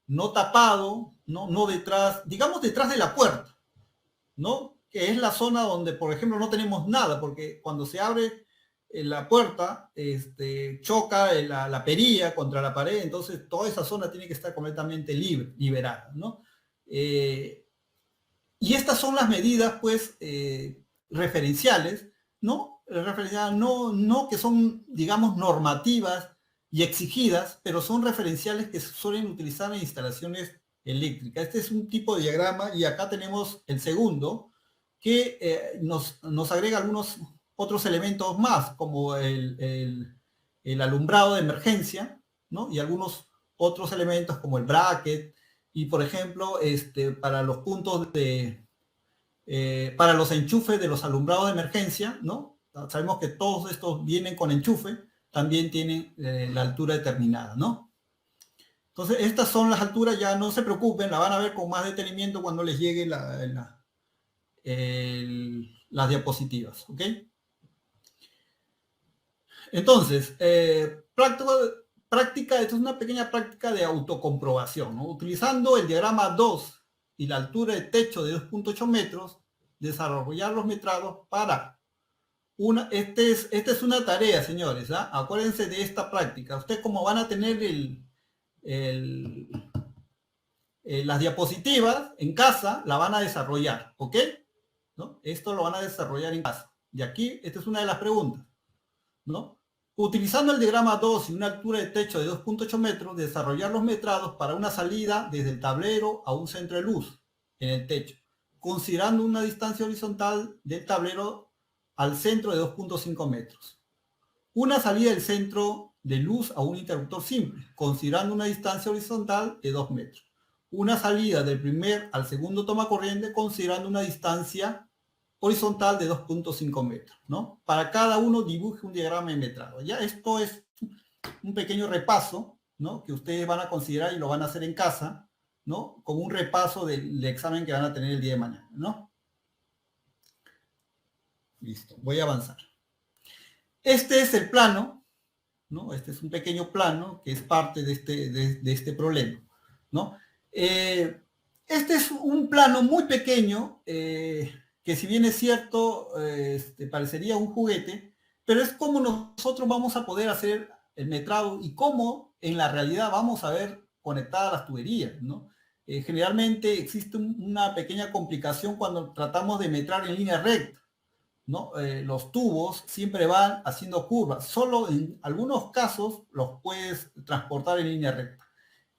[SPEAKER 1] no tapado, no detrás, digamos detrás de la puerta, ¿no? Que es la zona donde, por ejemplo, no tenemos nada, porque cuando se abre la puerta choca la perilla contra la pared, entonces toda esa zona tiene que estar completamente liberada, ¿no? Y estas son las medidas, pues, referenciales, ¿no? Referenciales, no que son, digamos, normativas y exigidas, pero son referenciales que se suelen utilizar en instalaciones eléctricas. Este es un tipo de diagrama y acá tenemos el segundo, que nos agrega algunos otros elementos más, como el alumbrado de emergencia, ¿no? Y algunos otros elementos como el bracket, y por ejemplo, para los puntos para los enchufes de los alumbrados de emergencia, ¿no? Sabemos que todos estos vienen con enchufe, también tienen la altura determinada, ¿no? Entonces, estas son las alturas, ya no se preocupen, la van a ver con más detenimiento cuando les llegue las diapositivas, ¿ok? Entonces, práctica, esto es una pequeña práctica de autocomprobación, ¿no? Utilizando el diagrama 2 y la altura de techo de 2.8 metros, desarrollar los metrados para esta es una tarea, señores, ¿ah? Acuérdense de esta práctica. Ustedes como van a tener el, las diapositivas en casa, la van a desarrollar, ¿ok? ¿No? Esto lo van a desarrollar en casa. Y aquí, esta es una de las preguntas, ¿no? Utilizando el diagrama 2 y una altura de techo de 2.8 metros, desarrollar los metrados para una salida desde el tablero a un centro de luz en el techo, considerando una distancia horizontal del tablero al centro de 2.5 metros. Una salida del centro de luz a un interruptor simple, considerando una distancia horizontal de 2 metros. Una salida del primer al segundo toma corriente, considerando una distancia horizontal de 2.5 metros, ¿no? Para cada uno dibuje un diagrama de metrado. Ya esto es un pequeño repaso, ¿no? Que ustedes van a considerar y lo van a hacer en casa, ¿no? Como un repaso del examen que van a tener el día de mañana, ¿no? Listo, voy a avanzar. Este es el plano, ¿no? Este es un pequeño plano que es parte de este problema, ¿no? Este es un plano muy pequeño, que si bien es cierto, parecería un juguete, pero es como nosotros vamos a poder hacer el metrado y cómo en la realidad vamos a ver conectadas las tuberías, ¿no? Generalmente existe una pequeña complicación cuando tratamos de metrar en línea recta, ¿no? Los tubos siempre van haciendo curvas. Solo en algunos casos los puedes transportar en línea recta.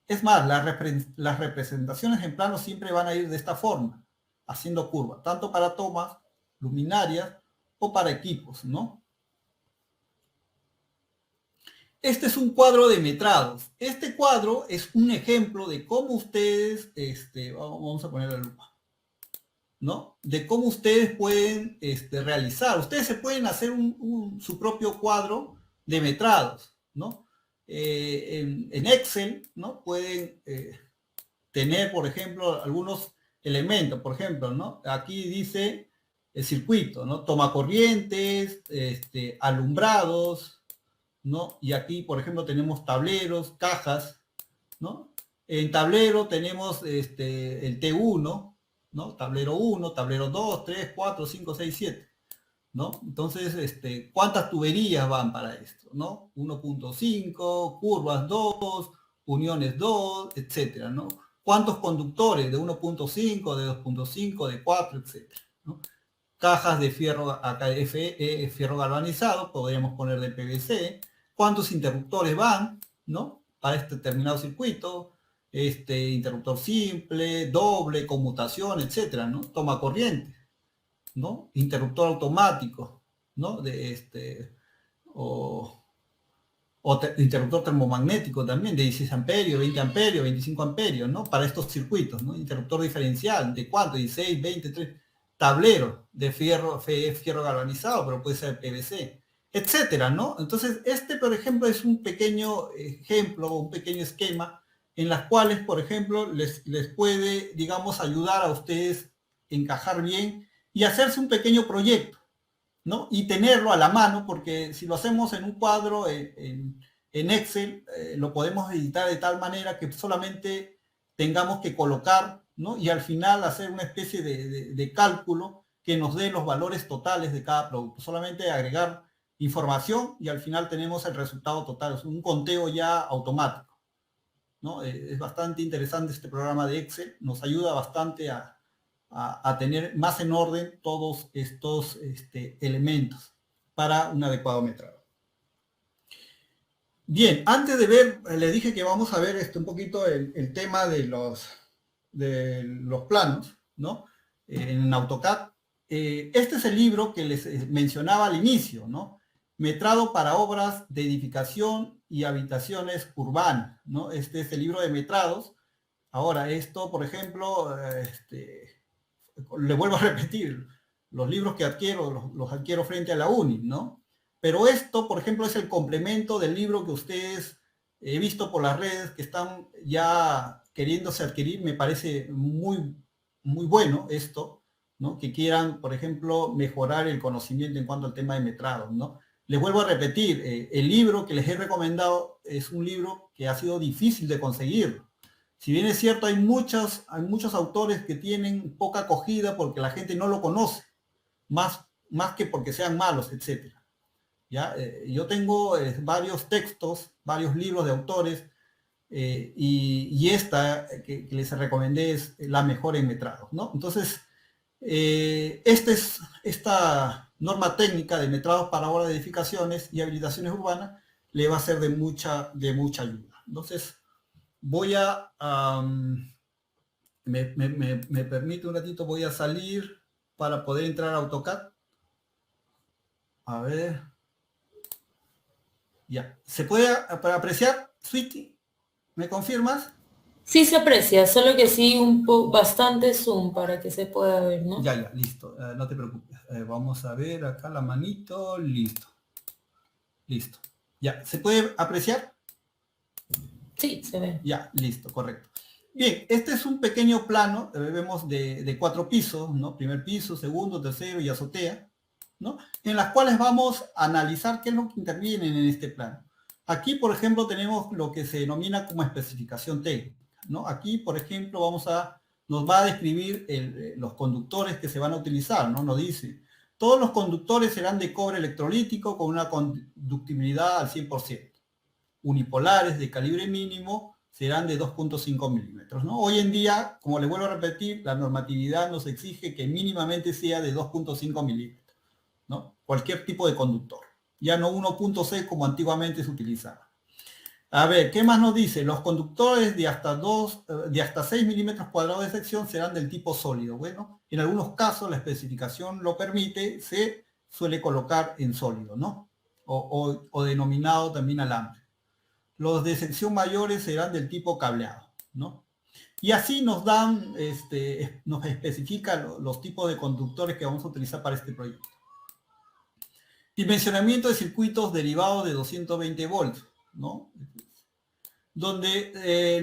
[SPEAKER 1] Es más, las representaciones en plano siempre van a ir de esta forma, haciendo curvas, tanto para tomas, luminarias o para equipos, ¿no? Este es un cuadro de metrados. Este cuadro es un ejemplo de cómo ustedes, vamos a poner la lupa, ¿no? De cómo ustedes pueden realizar. Ustedes se pueden hacer su propio cuadro de metrados, ¿no? En Excel, ¿no? Pueden tener, por ejemplo, algunos elementos, por ejemplo, ¿no? Aquí dice el circuito, ¿no? Toma corrientes, alumbrados, ¿no? Y aquí, por ejemplo, tenemos tableros, cajas, ¿no? En tablero tenemos el T1, ¿no? Tablero 1, tablero 2, 3, 4, 5, 6, 7, ¿no? Entonces, ¿cuántas tuberías van para esto, ¿no? 1.5, curvas 2, uniones 2, etcétera, ¿no? ¿Cuántos conductores de 1.5, de 2.5, de 4, etcétera, ¿no? Cajas de fierro, acá fierro galvanizado, podríamos poner de PVC, cuántos interruptores van, ¿no? Para este determinado circuito, interruptor simple, doble, conmutación, etcétera, ¿no? Toma corriente, ¿no? Interruptor automático, ¿no? O, interruptor termomagnético también, de 16 amperios, 20 amperios, 25 amperios, ¿no? Para estos circuitos, ¿no? Interruptor diferencial, ¿de cuánto? 16, 20, 3. Tablero de fierro galvanizado, pero puede ser PVC, etcétera, ¿no? Entonces, por ejemplo, es un pequeño ejemplo, un pequeño esquema en las cuales, por ejemplo, les puede, digamos, ayudar a ustedes encajar bien y hacerse un pequeño proyecto, ¿no? Y tenerlo a la mano, porque si lo hacemos en un cuadro en Excel, lo podemos editar de tal manera que solamente tengamos que colocar, ¿no? Y al final hacer una especie de cálculo que nos dé los valores totales de cada producto. Solamente agregar información y al final tenemos el resultado total, es un conteo ya automático, ¿no? Es bastante interesante este programa de Excel, nos ayuda bastante a tener más en orden todos estos elementos para un adecuado metrado. Bien, antes de ver, les dije que vamos a ver un poquito el tema de los planos, ¿no? En AutoCAD. Este es el libro que les mencionaba al inicio, ¿no? Metrado para obras de edificación y habitaciones urbanas, ¿no? Este es el libro de metrados. Ahora, esto, por ejemplo, le vuelvo a repetir, los libros que adquiero, los adquiero frente a la uni, ¿no? Pero esto, por ejemplo, es el complemento del libro que ustedes he visto por las redes que están ya queriéndose adquirir. Me parece muy, muy bueno esto, ¿no? Que quieran, por ejemplo, mejorar el conocimiento en cuanto al tema de metrados, ¿no? Les vuelvo a repetir, el libro que les he recomendado es un libro que ha sido difícil de conseguir. Si bien es cierto, hay muchos autores que tienen poca acogida porque la gente no lo conoce, más que porque sean malos, etc. ¿Ya? Yo tengo varios textos, varios libros de autores, y esta que les recomendé es la mejor en metrados, ¿no? Entonces, esta norma técnica de metrados para obras de edificaciones y habilitaciones urbanas le va a ser de mucha ayuda. Entonces, voy a... me permite un ratito, voy a salir para poder entrar a AutoCAD. A ver. Ya. ¿Se puede apreciar, Sweetie? ¿Me confirmas?
[SPEAKER 2] Sí se aprecia, solo que sí bastante zoom para que se pueda ver, ¿no?
[SPEAKER 1] Ya, listo. No te preocupes. Vamos a ver acá la manito. Listo. Listo. Ya. ¿Se puede apreciar?
[SPEAKER 2] Sí, se ve.
[SPEAKER 1] Ya, listo, correcto. Bien, este es un pequeño plano, vemos de 4 pisos, ¿no? Primer piso, segundo, tercero y azotea, ¿no? En las cuales vamos a analizar qué es lo que interviene en este plano. Aquí, por ejemplo, tenemos lo que se denomina como especificación técnica, ¿no? Aquí, por ejemplo, nos va a describir los conductores que se van a utilizar, ¿no? Nos dice, todos los conductores serán de cobre electrolítico con una conductibilidad al 100%. Unipolares de calibre mínimo serán de 2.5 milímetros, ¿no? Hoy en día, como les vuelvo a repetir, la normatividad nos exige que mínimamente sea de 2.5 milímetros, ¿no? Cualquier tipo de conductor, ya no 1.6 como antiguamente se utilizaba. A ver, ¿qué más nos dice? Los conductores de hasta 6 milímetros cuadrados de sección serán del tipo sólido. Bueno, en algunos casos la especificación lo permite, se suele colocar en sólido, ¿no? O denominado también alambre. Los de sección mayores serán del tipo cableado, ¿no? Y así nos dan, nos especifica los tipos de conductores que vamos a utilizar para este proyecto. Dimensionamiento de circuitos derivados de 220 volts, ¿no? Donde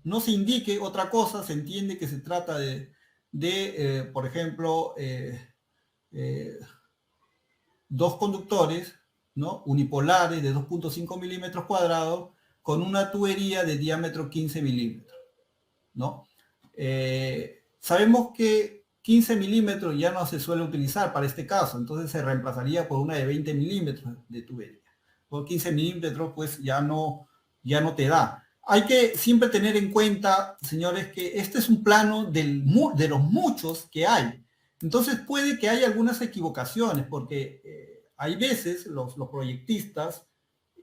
[SPEAKER 1] no se indique otra cosa, se entiende que se trata por ejemplo, dos conductores, ¿no? Unipolares de 2.5 milímetros cuadrados con una tubería de diámetro 15 milímetros, ¿no? Sabemos que 15 milímetros ya no se suele utilizar para este caso, entonces se reemplazaría por una de 20 milímetros de tubería. Por 15 milímetros pues ya no te da. Hay que siempre tener en cuenta, señores, que este es un plano de los muchos que hay. Entonces puede que haya algunas equivocaciones, porque hay veces los proyectistas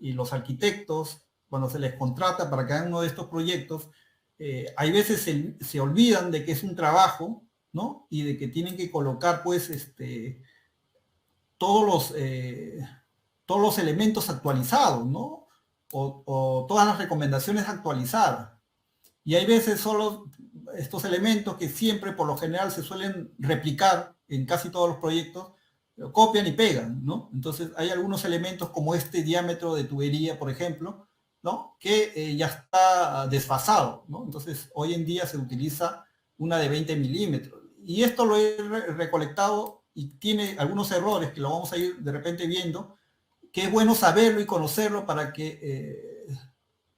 [SPEAKER 1] y los arquitectos, cuando se les contrata para que hagan uno de estos proyectos, hay veces se olvidan de que es un trabajo, ¿no? Y de que tienen que colocar, pues, todos los elementos actualizados, ¿no? O todas las recomendaciones actualizadas. Y hay veces solo estos elementos que siempre, por lo general, se suelen replicar en casi todos los proyectos, copian y pegan, ¿no? Entonces hay algunos elementos como este diámetro de tubería, por ejemplo, ¿no? Que ya está desfasado, ¿no? Entonces hoy en día se utiliza una de 20 milímetros. Y esto lo he recolectado y tiene algunos errores que lo vamos a ir de repente viendo, que es bueno saberlo y conocerlo para que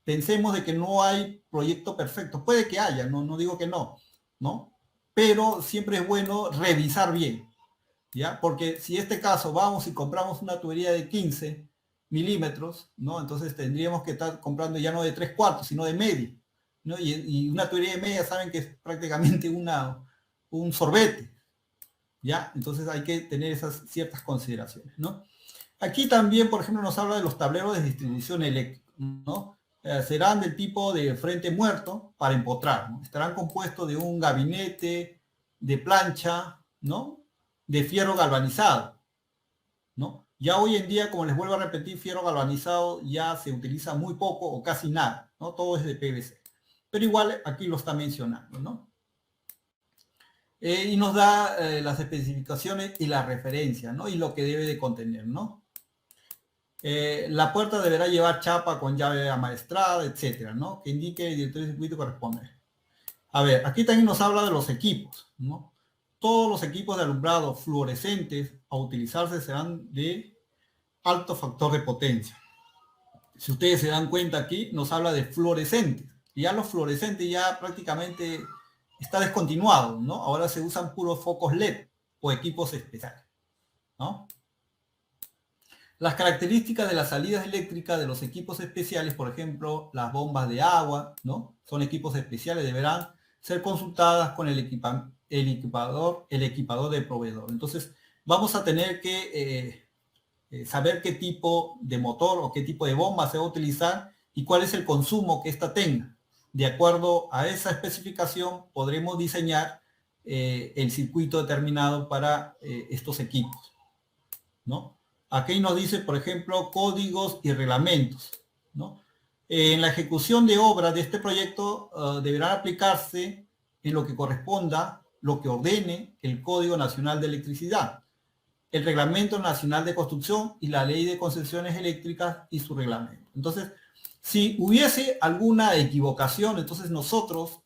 [SPEAKER 1] pensemos de que no hay proyecto perfecto. Puede que haya, no digo que no, ¿no? Pero siempre es bueno revisar bien. ¿ya? Porque si en este caso vamos y compramos una tubería de 15 milímetros, ¿no? Entonces tendríamos que estar comprando ya no de 3/4, sino de media, ¿no? Y una tubería de media saben que es prácticamente un sorbete, ¿ya? Entonces hay que tener esas ciertas consideraciones, ¿no? Aquí también, por ejemplo, nos habla de los tableros de distribución eléctrica, ¿no? Serán del tipo de frente muerto para empotrar, ¿no? Estarán compuestos de un gabinete, de plancha, ¿no? De fierro galvanizado, ¿no? Ya hoy en día, como les vuelvo a repetir, fierro galvanizado ya se utiliza muy poco o casi nada, ¿no? Todo es de PVC. Pero igual aquí lo está mencionando, ¿no? Y nos da las especificaciones y la referencia, ¿no? Y lo que debe de contener, ¿no? La puerta deberá llevar chapa con llave amaestrada, etcétera, ¿no? Que indique el directorio de circuito corresponde. A ver, aquí también nos habla de los equipos, ¿no? Todos los equipos de alumbrado fluorescentes a utilizarse serán de alto factor de potencia. Si ustedes se dan cuenta aquí, nos habla de fluorescentes. Y ya los fluorescentes ya prácticamente está descontinuado, ¿no? Ahora se usan puros focos LED o equipos especiales, ¿no? Las características de las salidas eléctricas de los equipos especiales, por ejemplo, las bombas de agua, ¿no? Son equipos especiales, deberán ser consultadas con el equipador de proveedor. Entonces, vamos a tener que saber qué tipo de motor o qué tipo de bomba se va a utilizar y cuál es el consumo que ésta tenga. De acuerdo a esa especificación, podremos diseñar el circuito determinado para estos equipos, ¿no? Aquí nos dice, por ejemplo, códigos y reglamentos, ¿no? En la ejecución de obras de este proyecto deberán aplicarse en lo que corresponda, lo que ordene el Código Nacional de Electricidad, el Reglamento Nacional de Construcción y la Ley de Concesiones Eléctricas y su reglamento. Entonces, si hubiese alguna equivocación, entonces nosotros,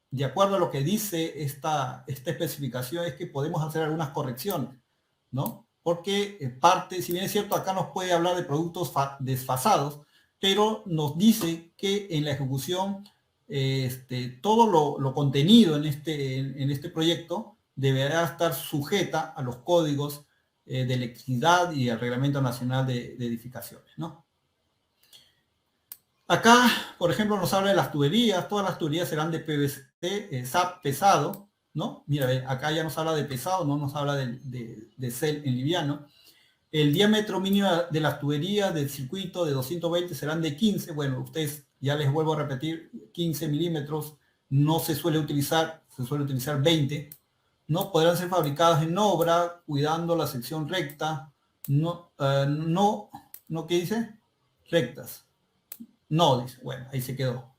[SPEAKER 1] de acuerdo a lo que dice esta especificación, es que podemos hacer algunas correcciones, ¿no? Porque parte, si bien es cierto, acá nos puede hablar de productos desfasados, pero nos dice que en la ejecución todo lo contenido en este proyecto deberá estar sujeta a los códigos de electricidad y al Reglamento Nacional de Edificaciones, ¿no? Acá, por ejemplo, nos habla de las tuberías. Todas las tuberías serán de PVC, SAP pesado, ¿no? Mira, acá ya nos habla de pesado, no nos habla de cel en liviano. El diámetro mínimo de las tuberías del circuito de 220 serán de 15. Bueno, ustedes, ya les vuelvo a repetir, 15 milímetros no se suele utilizar, se suele utilizar 20. ¿No? Podrán ser fabricadas en obra, cuidando la sección recta. No, ¿qué dice? Rectas. No, dice. Bueno, ahí se quedó.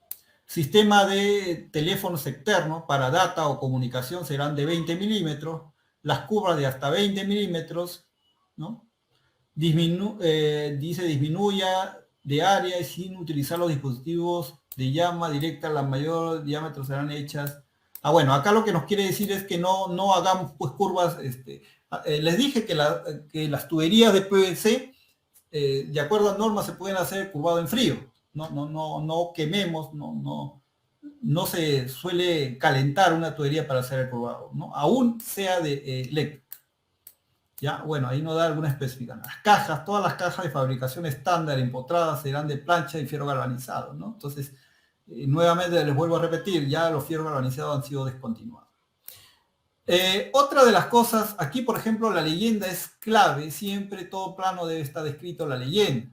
[SPEAKER 1] Sistema de teléfonos externos para data o comunicación serán de 20 milímetros. Las curvas de hasta 20 milímetros, ¿no? Dice disminuya de área y sin utilizar los dispositivos de llama directa, la mayor diámetro serán hechas. Bueno, acá lo que nos quiere decir es que no hagamos pues curvas. Les dije que las tuberías de PVC, de acuerdo a normas, se pueden hacer curvado en frío. No quememos, no se suele calentar una tubería para hacer el curvado, ¿no? Aún sea de eléctrica. Ya, bueno, ahí nos da alguna especificación. Las cajas, todas las cajas de fabricación estándar empotradas serán de plancha y fierro galvanizado, ¿no? Entonces, nuevamente les vuelvo a repetir, ya los fierros galvanizados han sido descontinuados. Otra de las cosas, aquí por ejemplo la leyenda es clave, siempre todo plano debe estar descrito la leyenda,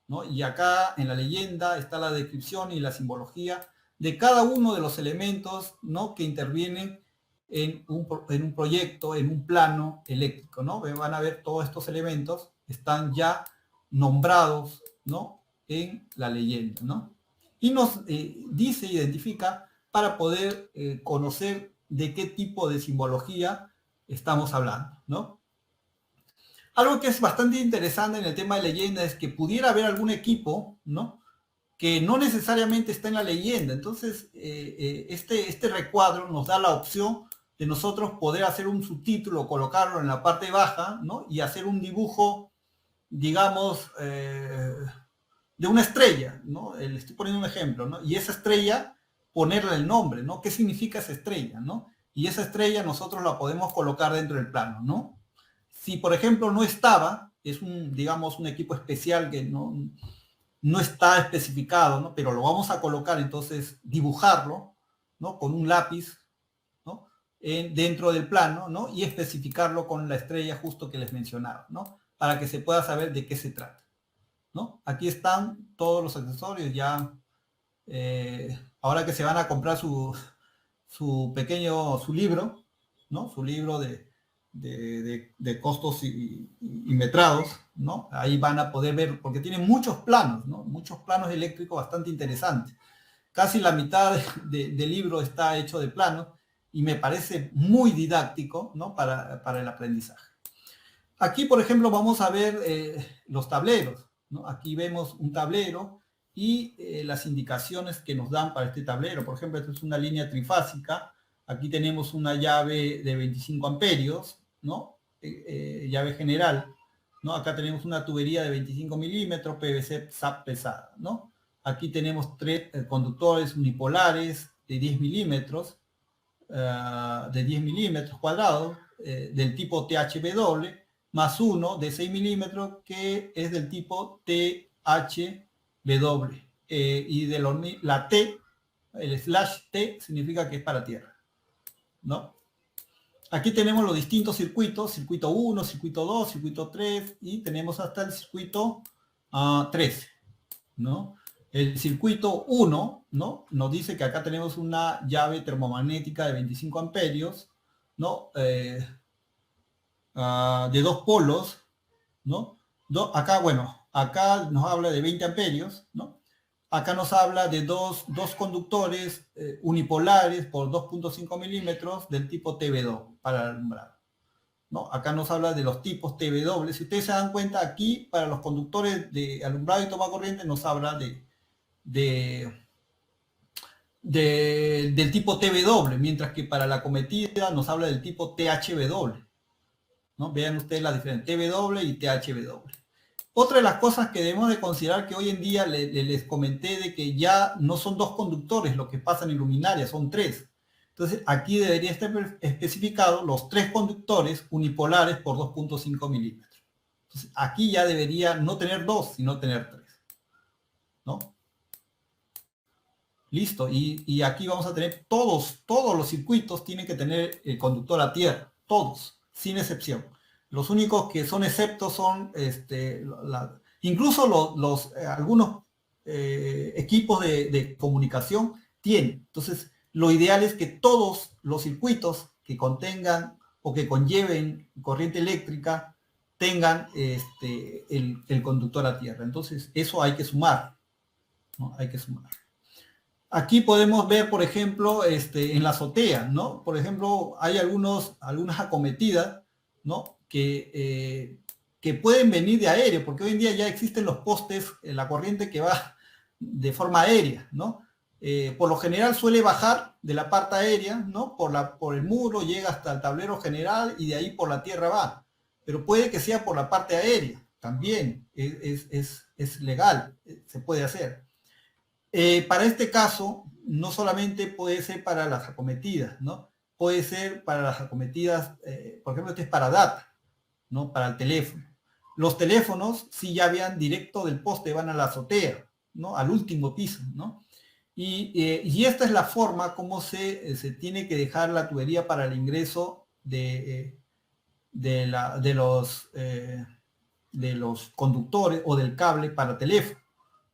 [SPEAKER 1] ¿no? Y acá en la leyenda está la descripción y la simbología de cada uno de los elementos, ¿no? Que intervienen en un proyecto, en un plano eléctrico, ¿no? Van a ver todos estos elementos, están ya nombrados, ¿no? En la leyenda, ¿no? Y nos dice, identifica para poder conocer de qué tipo de simbología estamos hablando, ¿no? Algo que es bastante interesante en el tema de leyenda es que pudiera haber algún equipo, ¿no? Que no necesariamente está en la leyenda. Entonces, este recuadro nos da la opción de nosotros poder hacer un subtítulo, colocarlo en la parte baja, ¿no? Y hacer un dibujo, digamos, de una estrella, ¿no? Le estoy poniendo un ejemplo, ¿no? Y esa estrella, ponerle el nombre, ¿no? ¿Qué significa esa estrella, ¿no? Y esa estrella nosotros la podemos colocar dentro del plano, ¿no? Si, por ejemplo, no estaba, es un, digamos, un equipo especial que no está especificado, ¿no? Pero lo vamos a colocar, entonces, dibujarlo, ¿no? Con un lápiz, ¿no? Dentro del plano, ¿no? Y especificarlo con la estrella justo que les mencionaba, ¿no? Para que se pueda saber de qué se trata, ¿no? Aquí están todos los accesorios ya. Ahora que se van a comprar su libro, ¿no? Su libro de costos y metrados, ¿no? Ahí van a poder ver, porque tiene muchos planos, ¿no? Muchos planos eléctricos bastante interesantes. Casi la mitad del libro está hecho de planos y me parece muy didáctico, ¿no? Para el aprendizaje. Aquí, por ejemplo, vamos a ver los tableros, ¿no? Aquí vemos un tablero y las indicaciones que nos dan para este tablero. Por ejemplo, esta es una línea trifásica. Aquí tenemos una llave de 25 amperios, ¿no? Llave general, ¿no? Acá tenemos una tubería de 25 milímetros, PVC SAP pesada, ¿no? Aquí tenemos tres conductores unipolares de 10 milímetros, cuadrados, del tipo THW, más uno de 6 milímetros que es del tipo THW. Y de la T, el slash T significa que es para tierra, ¿no? Aquí tenemos los distintos circuitos, circuito 1, circuito 2, circuito 3 y tenemos hasta el circuito 13, ¿no? El circuito 1, ¿no? Nos dice que acá tenemos una llave termomagnética de 25 amperios, ¿no? De dos polos, ¿no? Acá, bueno, acá nos habla de 20 amperios, ¿no? Acá nos habla de dos conductores unipolares por 2.5 milímetros del tipo TW para el alumbrado, ¿no? Acá nos habla de los tipos TW. Si ustedes se dan cuenta, aquí para los conductores de alumbrado y toma corriente nos habla del tipo TW, mientras que para la cometida nos habla del tipo THW, ¿no? Vean ustedes la diferencia, TW y THW. Otra de las cosas que debemos de considerar que hoy en día les comenté de que ya no son dos conductores lo que pasan en luminaria, son tres. Entonces aquí debería estar especificado los tres conductores unipolares por 2.5 milímetros. Entonces aquí ya debería no tener dos, sino tener tres, ¿no? Listo, y aquí vamos a tener todos los circuitos tienen que tener el conductor a tierra, todos, sin excepción. Los únicos que son exceptos son, incluso algunos equipos de comunicación tienen. Entonces, lo ideal es que todos los circuitos que contengan o que conlleven corriente eléctrica tengan el conductor a tierra. Entonces, eso hay que sumar, ¿no? Hay que sumar. Aquí podemos ver, por ejemplo, en la azotea, ¿no? Por ejemplo, hay algunas acometidas, ¿no? Que pueden venir de aéreo, porque hoy en día ya existen los postes, la corriente que va de forma aérea, ¿no? Por lo general suele bajar de la parte aérea, ¿no? Por el muro, llega hasta el tablero general y de ahí por la tierra va. Pero puede que sea por la parte aérea, también es legal, se puede hacer. Para este caso, no solamente puede ser para las acometidas, ¿no? Puede ser para las acometidas, por ejemplo, este es para data, ¿no? Para el teléfono. Los teléfonos, si ya vean directo del poste, van a la azotea, ¿no? Al último piso, ¿no? Y esta es la forma como se tiene que dejar la tubería para el ingreso de los conductores o del cable para teléfono.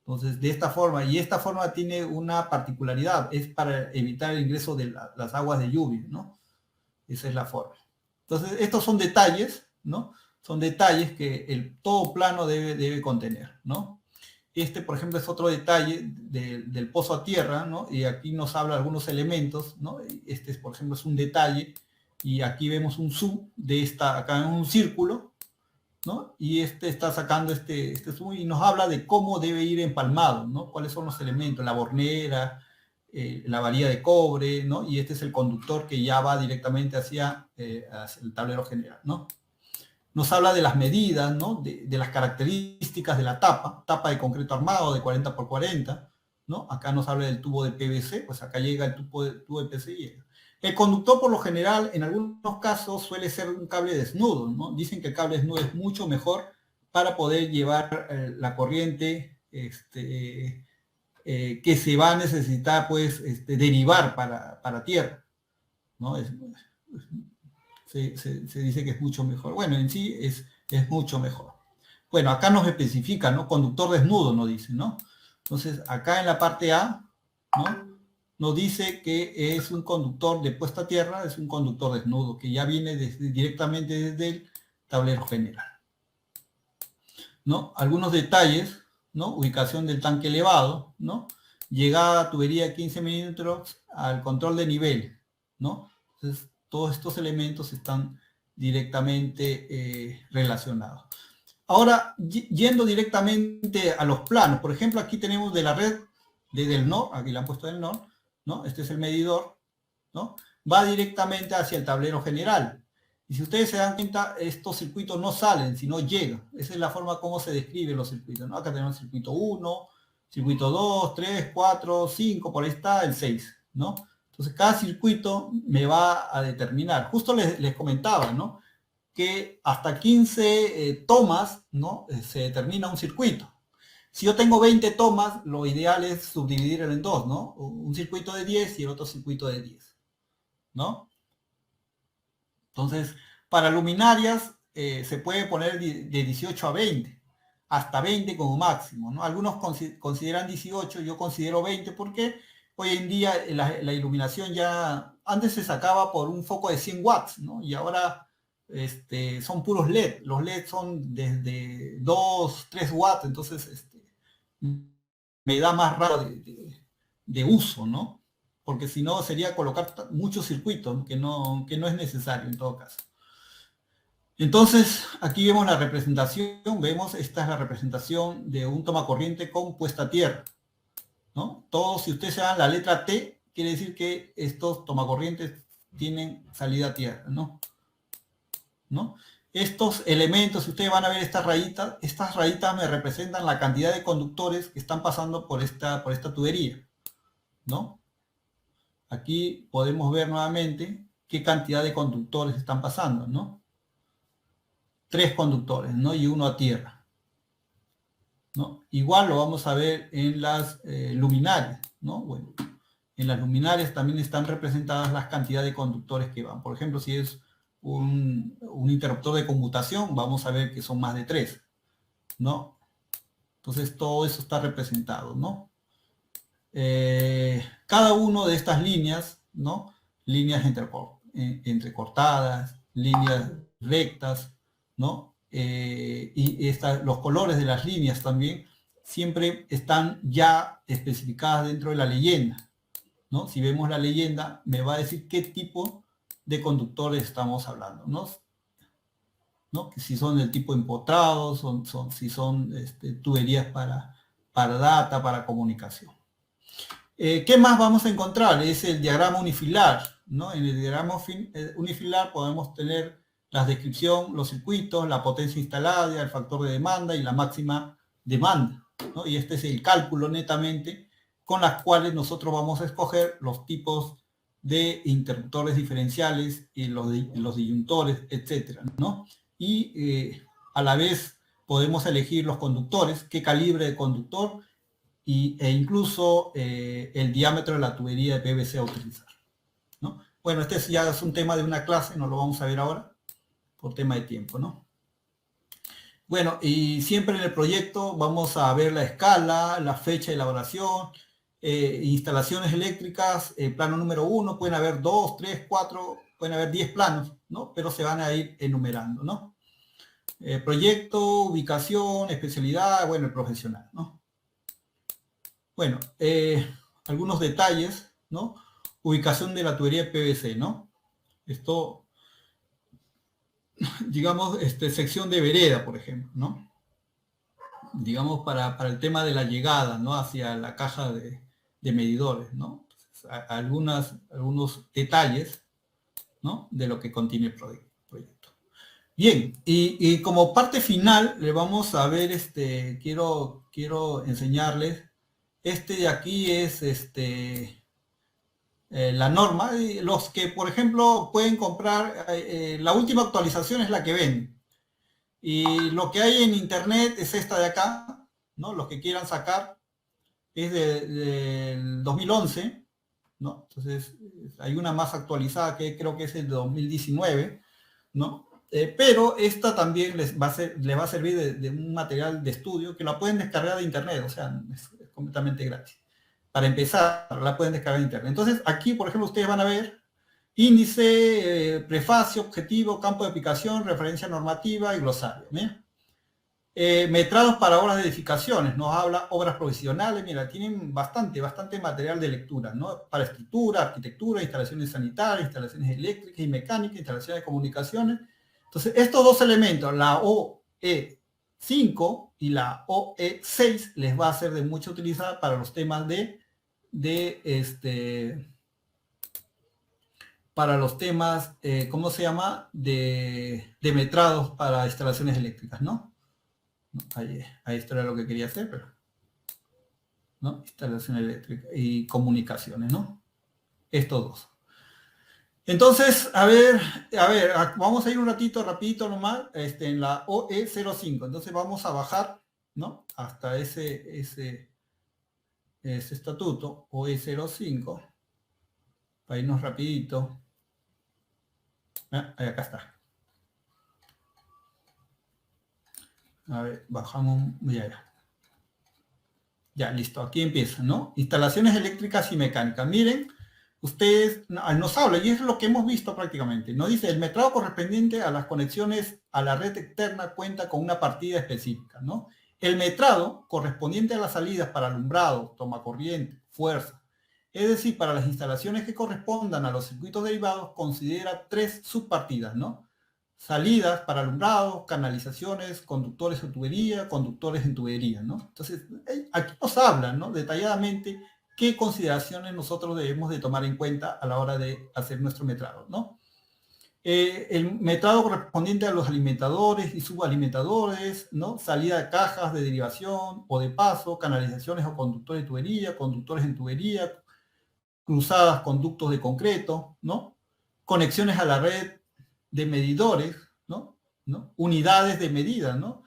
[SPEAKER 1] Entonces, de esta forma, y esta forma tiene una particularidad, es para evitar el ingreso de las aguas de lluvia, ¿no? Esa es la forma. Entonces, estos son detalles, ¿no? Son detalles que todo plano debe contener, ¿no? Este, por ejemplo, es otro detalle del pozo a tierra, ¿no? Y aquí nos habla de algunos elementos, ¿no? Este, por ejemplo, es un detalle, y aquí vemos un zoom acá en un círculo, ¿no? Y está sacando este zoom y nos habla de cómo debe ir empalmado, ¿no? Cuáles son los elementos, la bornera, la varilla de cobre, ¿no? Y este es el conductor que ya va directamente hacia el tablero general, ¿no? Nos habla de las medidas, ¿no? De las características de la tapa de concreto armado de 40 por 40, ¿no? Acá nos habla del tubo de PVC, pues acá llega el tubo de PVC y llega. El conductor, por lo general, en algunos casos suele ser un cable desnudo, ¿no? Dicen que el cable desnudo es mucho mejor para poder llevar la corriente que se va a necesitar, pues, derivar para tierra, ¿no? Se dice que es mucho mejor. Bueno, en sí es mucho mejor. Bueno, acá nos especifica, ¿no? Conductor desnudo, nos dice, ¿no? Entonces, acá en la parte A, ¿no? Nos dice que es un conductor de puesta a tierra, es un conductor desnudo, que ya viene directamente desde el tablero general, ¿no? Algunos detalles, ¿no? Ubicación del tanque elevado, ¿no? Llegada a tubería 15 milímetros al control de nivel, ¿no? Entonces, todos estos elementos están directamente relacionados. Ahora, yendo directamente a los planos, por ejemplo, aquí tenemos de la red, desde el NOR, aquí le han puesto el NOR, ¿no? Este es el medidor, ¿no? Va directamente hacia el tablero general. Y si ustedes se dan cuenta, estos circuitos no salen, sino llegan. Esa es la forma como se describen los circuitos, ¿no? Acá tenemos el circuito 1, circuito 2, 3, 4, 5, por ahí está el 6, ¿no? Entonces, cada circuito me va a determinar. Justo les comentaba, ¿no? Que hasta 15 tomas, ¿no? Se determina un circuito. Si yo tengo 20 tomas, lo ideal es subdividirlo en dos, ¿no? Un circuito de 10 y el otro circuito de 10, ¿no? Entonces, para luminarias se puede poner de 18 a 20, hasta 20 como máximo, ¿no? Algunos consideran 18, yo considero 20 porque hoy en día la iluminación ya, antes se sacaba por un foco de 100 watts, ¿no? Y ahora son puros LED, los LED son desde 2, 3 watts, entonces me da más raro de uso, ¿no? Porque si no sería colocar muchos circuitos, que no es necesario en todo caso. Entonces, aquí vemos la representación, esta es la representación de un tomacorriente con puesta a tierra, ¿no? Todos, si ustedes se dan la letra T, quiere decir que estos tomacorrientes tienen salida a tierra, ¿no? Estos elementos, si ustedes van a ver estas rayitas me representan la cantidad de conductores que están pasando por esta tubería, ¿no? Aquí podemos ver nuevamente qué cantidad de conductores están pasando, ¿no? 3 conductores, ¿no? Y uno a tierra, ¿no? Igual lo vamos a ver en las luminarias, ¿no? Bueno, en las luminarias también están representadas las cantidades de conductores que van. Por ejemplo, si es un interruptor de conmutación, vamos a ver que son más de 3, ¿no? Entonces todo eso está representado, ¿no? Cada uno de estas líneas, ¿no? Líneas entrecortadas, líneas rectas, ¿no? Y los colores de las líneas también siempre están ya especificadas dentro de la leyenda, ¿no? Si vemos la leyenda, me va a decir qué tipo de conductores estamos hablando, ¿no? Que si son del tipo empotrado, si son tuberías para data, para comunicación. ¿Qué más vamos a encontrar? Es el diagrama unifilar, ¿no? En el diagrama unifilar podemos tener la descripción, los circuitos, la potencia instalada, el factor de demanda y la máxima demanda, ¿no? Y este es el cálculo netamente con las cuales nosotros vamos a escoger los tipos de interruptores diferenciales y los disyuntores, etcétera, ¿no? Y a la vez podemos elegir los conductores, qué calibre de conductor e incluso el diámetro de la tubería de PVC a utilizar, ¿no? Bueno, este ya es un tema de una clase, no lo vamos a ver ahora por tema de tiempo, ¿no? Bueno, y siempre en el proyecto vamos a ver la escala, la fecha de elaboración, instalaciones eléctricas, plano número 1, pueden haber 2, 3, 4, pueden haber 10 planos, ¿no? Pero se van a ir enumerando, ¿no? Proyecto, ubicación, especialidad, bueno, el profesional, ¿no? Bueno, algunos detalles, ¿no? Ubicación de la tubería de PVC, ¿no? Esto, digamos, sección de vereda, por ejemplo, ¿no? Digamos, para el tema de la llegada, ¿no? Hacia la caja de medidores, ¿no? Algunos detalles, ¿no? De lo que contiene el proyecto. Bien, y como parte final, le vamos a ver, quiero enseñarles, de aquí es, la norma, y los que, por ejemplo, pueden comprar, la última actualización es la que ven. Y lo que hay en internet es esta de acá, ¿no? Los que quieran sacar es del 2011, ¿no? Entonces, hay una más actualizada que creo que es el 2019, ¿no? Pero esta también les va a servir de un material de estudio que la pueden descargar de internet, o sea, es completamente gratis. Para empezar, la pueden descargar de internet. Entonces, aquí, por ejemplo, ustedes van a ver índice, prefacio, objetivo, campo de aplicación, referencia normativa y glosario. Metrados para obras de edificaciones, nos habla obras provisionales, mira, tienen bastante material de lectura, ¿no? Para estructura, arquitectura, instalaciones sanitarias, instalaciones eléctricas y mecánicas, instalaciones de comunicaciones. Entonces, estos dos elementos, la OE5 y la OE6, les va a ser de mucha utilidad para los temas para los temas, ¿cómo se llama? De metrados para instalaciones eléctricas, ¿no? Ahí esto era lo que quería hacer, pero, ¿no? Instalación eléctrica y comunicaciones, ¿no? Estos dos. Entonces, a ver, vamos a ir un ratito, rapidito nomás, en la OE05. Entonces vamos a bajar, ¿no? Hasta ese estatuto, OE05, para irnos rapidito. Ahí acá está. A ver, bajamos, ya, listo, aquí empieza, ¿no? Instalaciones eléctricas y mecánicas. Miren, ustedes nos habla, y es lo que hemos visto prácticamente. Nos dice, el metrado correspondiente a las conexiones a la red externa cuenta con una partida específica, ¿no? El metrado correspondiente a las salidas para alumbrado, toma corriente, fuerza, es decir, para las instalaciones que correspondan a los circuitos derivados, considera 3 subpartidas, ¿no? Salidas para alumbrado, canalizaciones, conductores en tubería, conductores en tubería, ¿no? Entonces, aquí nos hablan, ¿no? Detalladamente qué consideraciones nosotros debemos de tomar en cuenta a la hora de hacer nuestro metrado, ¿no? El metrado correspondiente a los alimentadores y subalimentadores, ¿no? Salida de cajas de derivación o de paso, canalizaciones o conductores de tubería, conductores en tubería, cruzadas, conductos de concreto, ¿no? Conexiones a la red de medidores, ¿no? Unidades de medida, ¿no?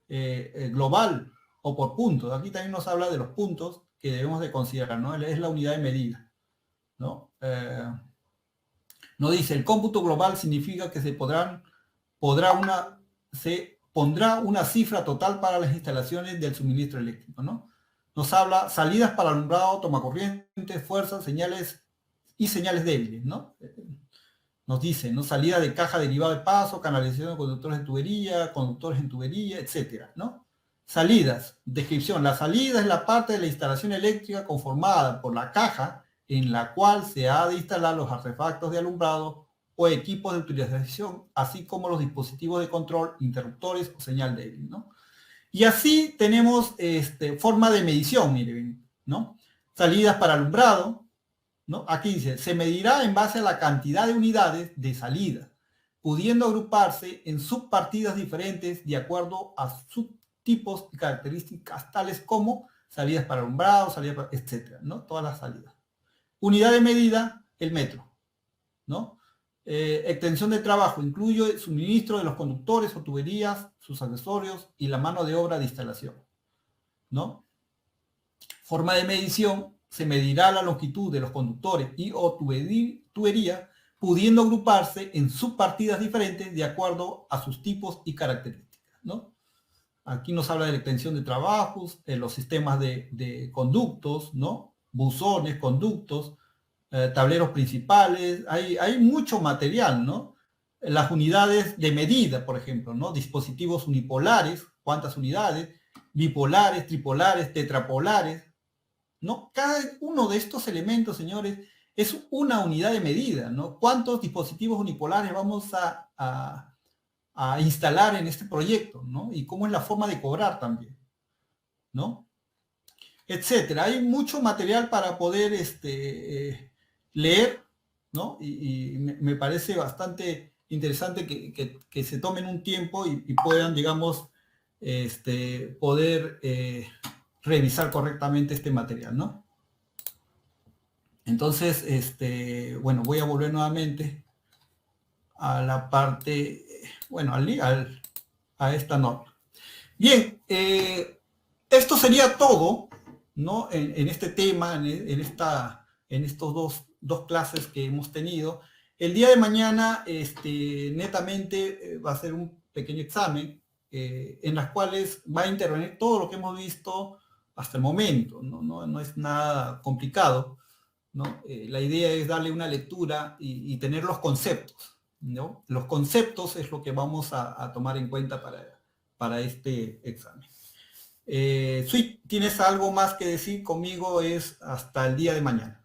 [SPEAKER 1] Global o por puntos. Aquí también nos habla de los puntos que debemos de considerar, ¿no? Es la unidad de medida, ¿no? Nos dice, el cómputo global significa que se pondrá una cifra total para las instalaciones del suministro eléctrico, ¿no? Nos habla salidas para alumbrado, tomacorriente, fuerzas, señales y señales débiles, ¿no? Nos dice, ¿no? Salida de caja derivada de paso, canalización de conductores en tubería, etcétera, ¿no? Salidas, descripción. La salida es la parte de la instalación eléctrica conformada por la caja en la cual se ha de instalar los artefactos de alumbrado o equipos de utilización, así como los dispositivos de control, interruptores o señal débil, ¿no? Y así tenemos forma de medición, miren, ¿no? Salidas para alumbrado, ¿no? Aquí dice, se medirá en base a la cantidad de unidades de salida, pudiendo agruparse en subpartidas diferentes de acuerdo a subtipos y características tales como salidas para alumbrado, etcétera, ¿no? Todas las salidas. Unidad de medida, el metro, ¿no? Extensión de trabajo, incluye el suministro de los conductores o tuberías, sus accesorios y la mano de obra de instalación, ¿no? Forma de medición, se medirá la longitud de los conductores y o tubería, pudiendo agruparse en subpartidas diferentes de acuerdo a sus tipos y características, ¿no? Aquí nos habla de la extensión de trabajos, los sistemas de conductos, ¿no? Buzones, conductos, tableros principales, hay mucho material, ¿no? Las unidades de medida, por ejemplo, ¿no? Dispositivos unipolares, cuántas unidades, bipolares, tripolares, tetrapolares, ¿no? Cada uno de estos elementos, señores, es una unidad de medida, ¿no? ¿Cuántos dispositivos unipolares vamos a instalar en este proyecto, ¿no? Y cómo es la forma de cobrar también, ¿no? Etcétera. Hay mucho material para poder leer, ¿no? Y me parece bastante interesante que se tomen un tiempo y puedan, digamos, poder revisar correctamente este material, ¿no? Entonces, bueno, voy a volver nuevamente a la parte, bueno, a esta norma. Bien, esto sería todo, ¿no? En este tema, en estos dos clases que hemos tenido. El día de mañana, netamente, va a ser un pequeño examen en las cuales va a intervenir todo lo que hemos visto hasta el momento, ¿no? No es nada complicado, ¿no? La idea es darle una lectura y tener los conceptos, ¿no? Los conceptos es lo que vamos a tomar en cuenta para este examen. Sweet, ¿tienes algo más que decir? Conmigo es hasta el día de mañana.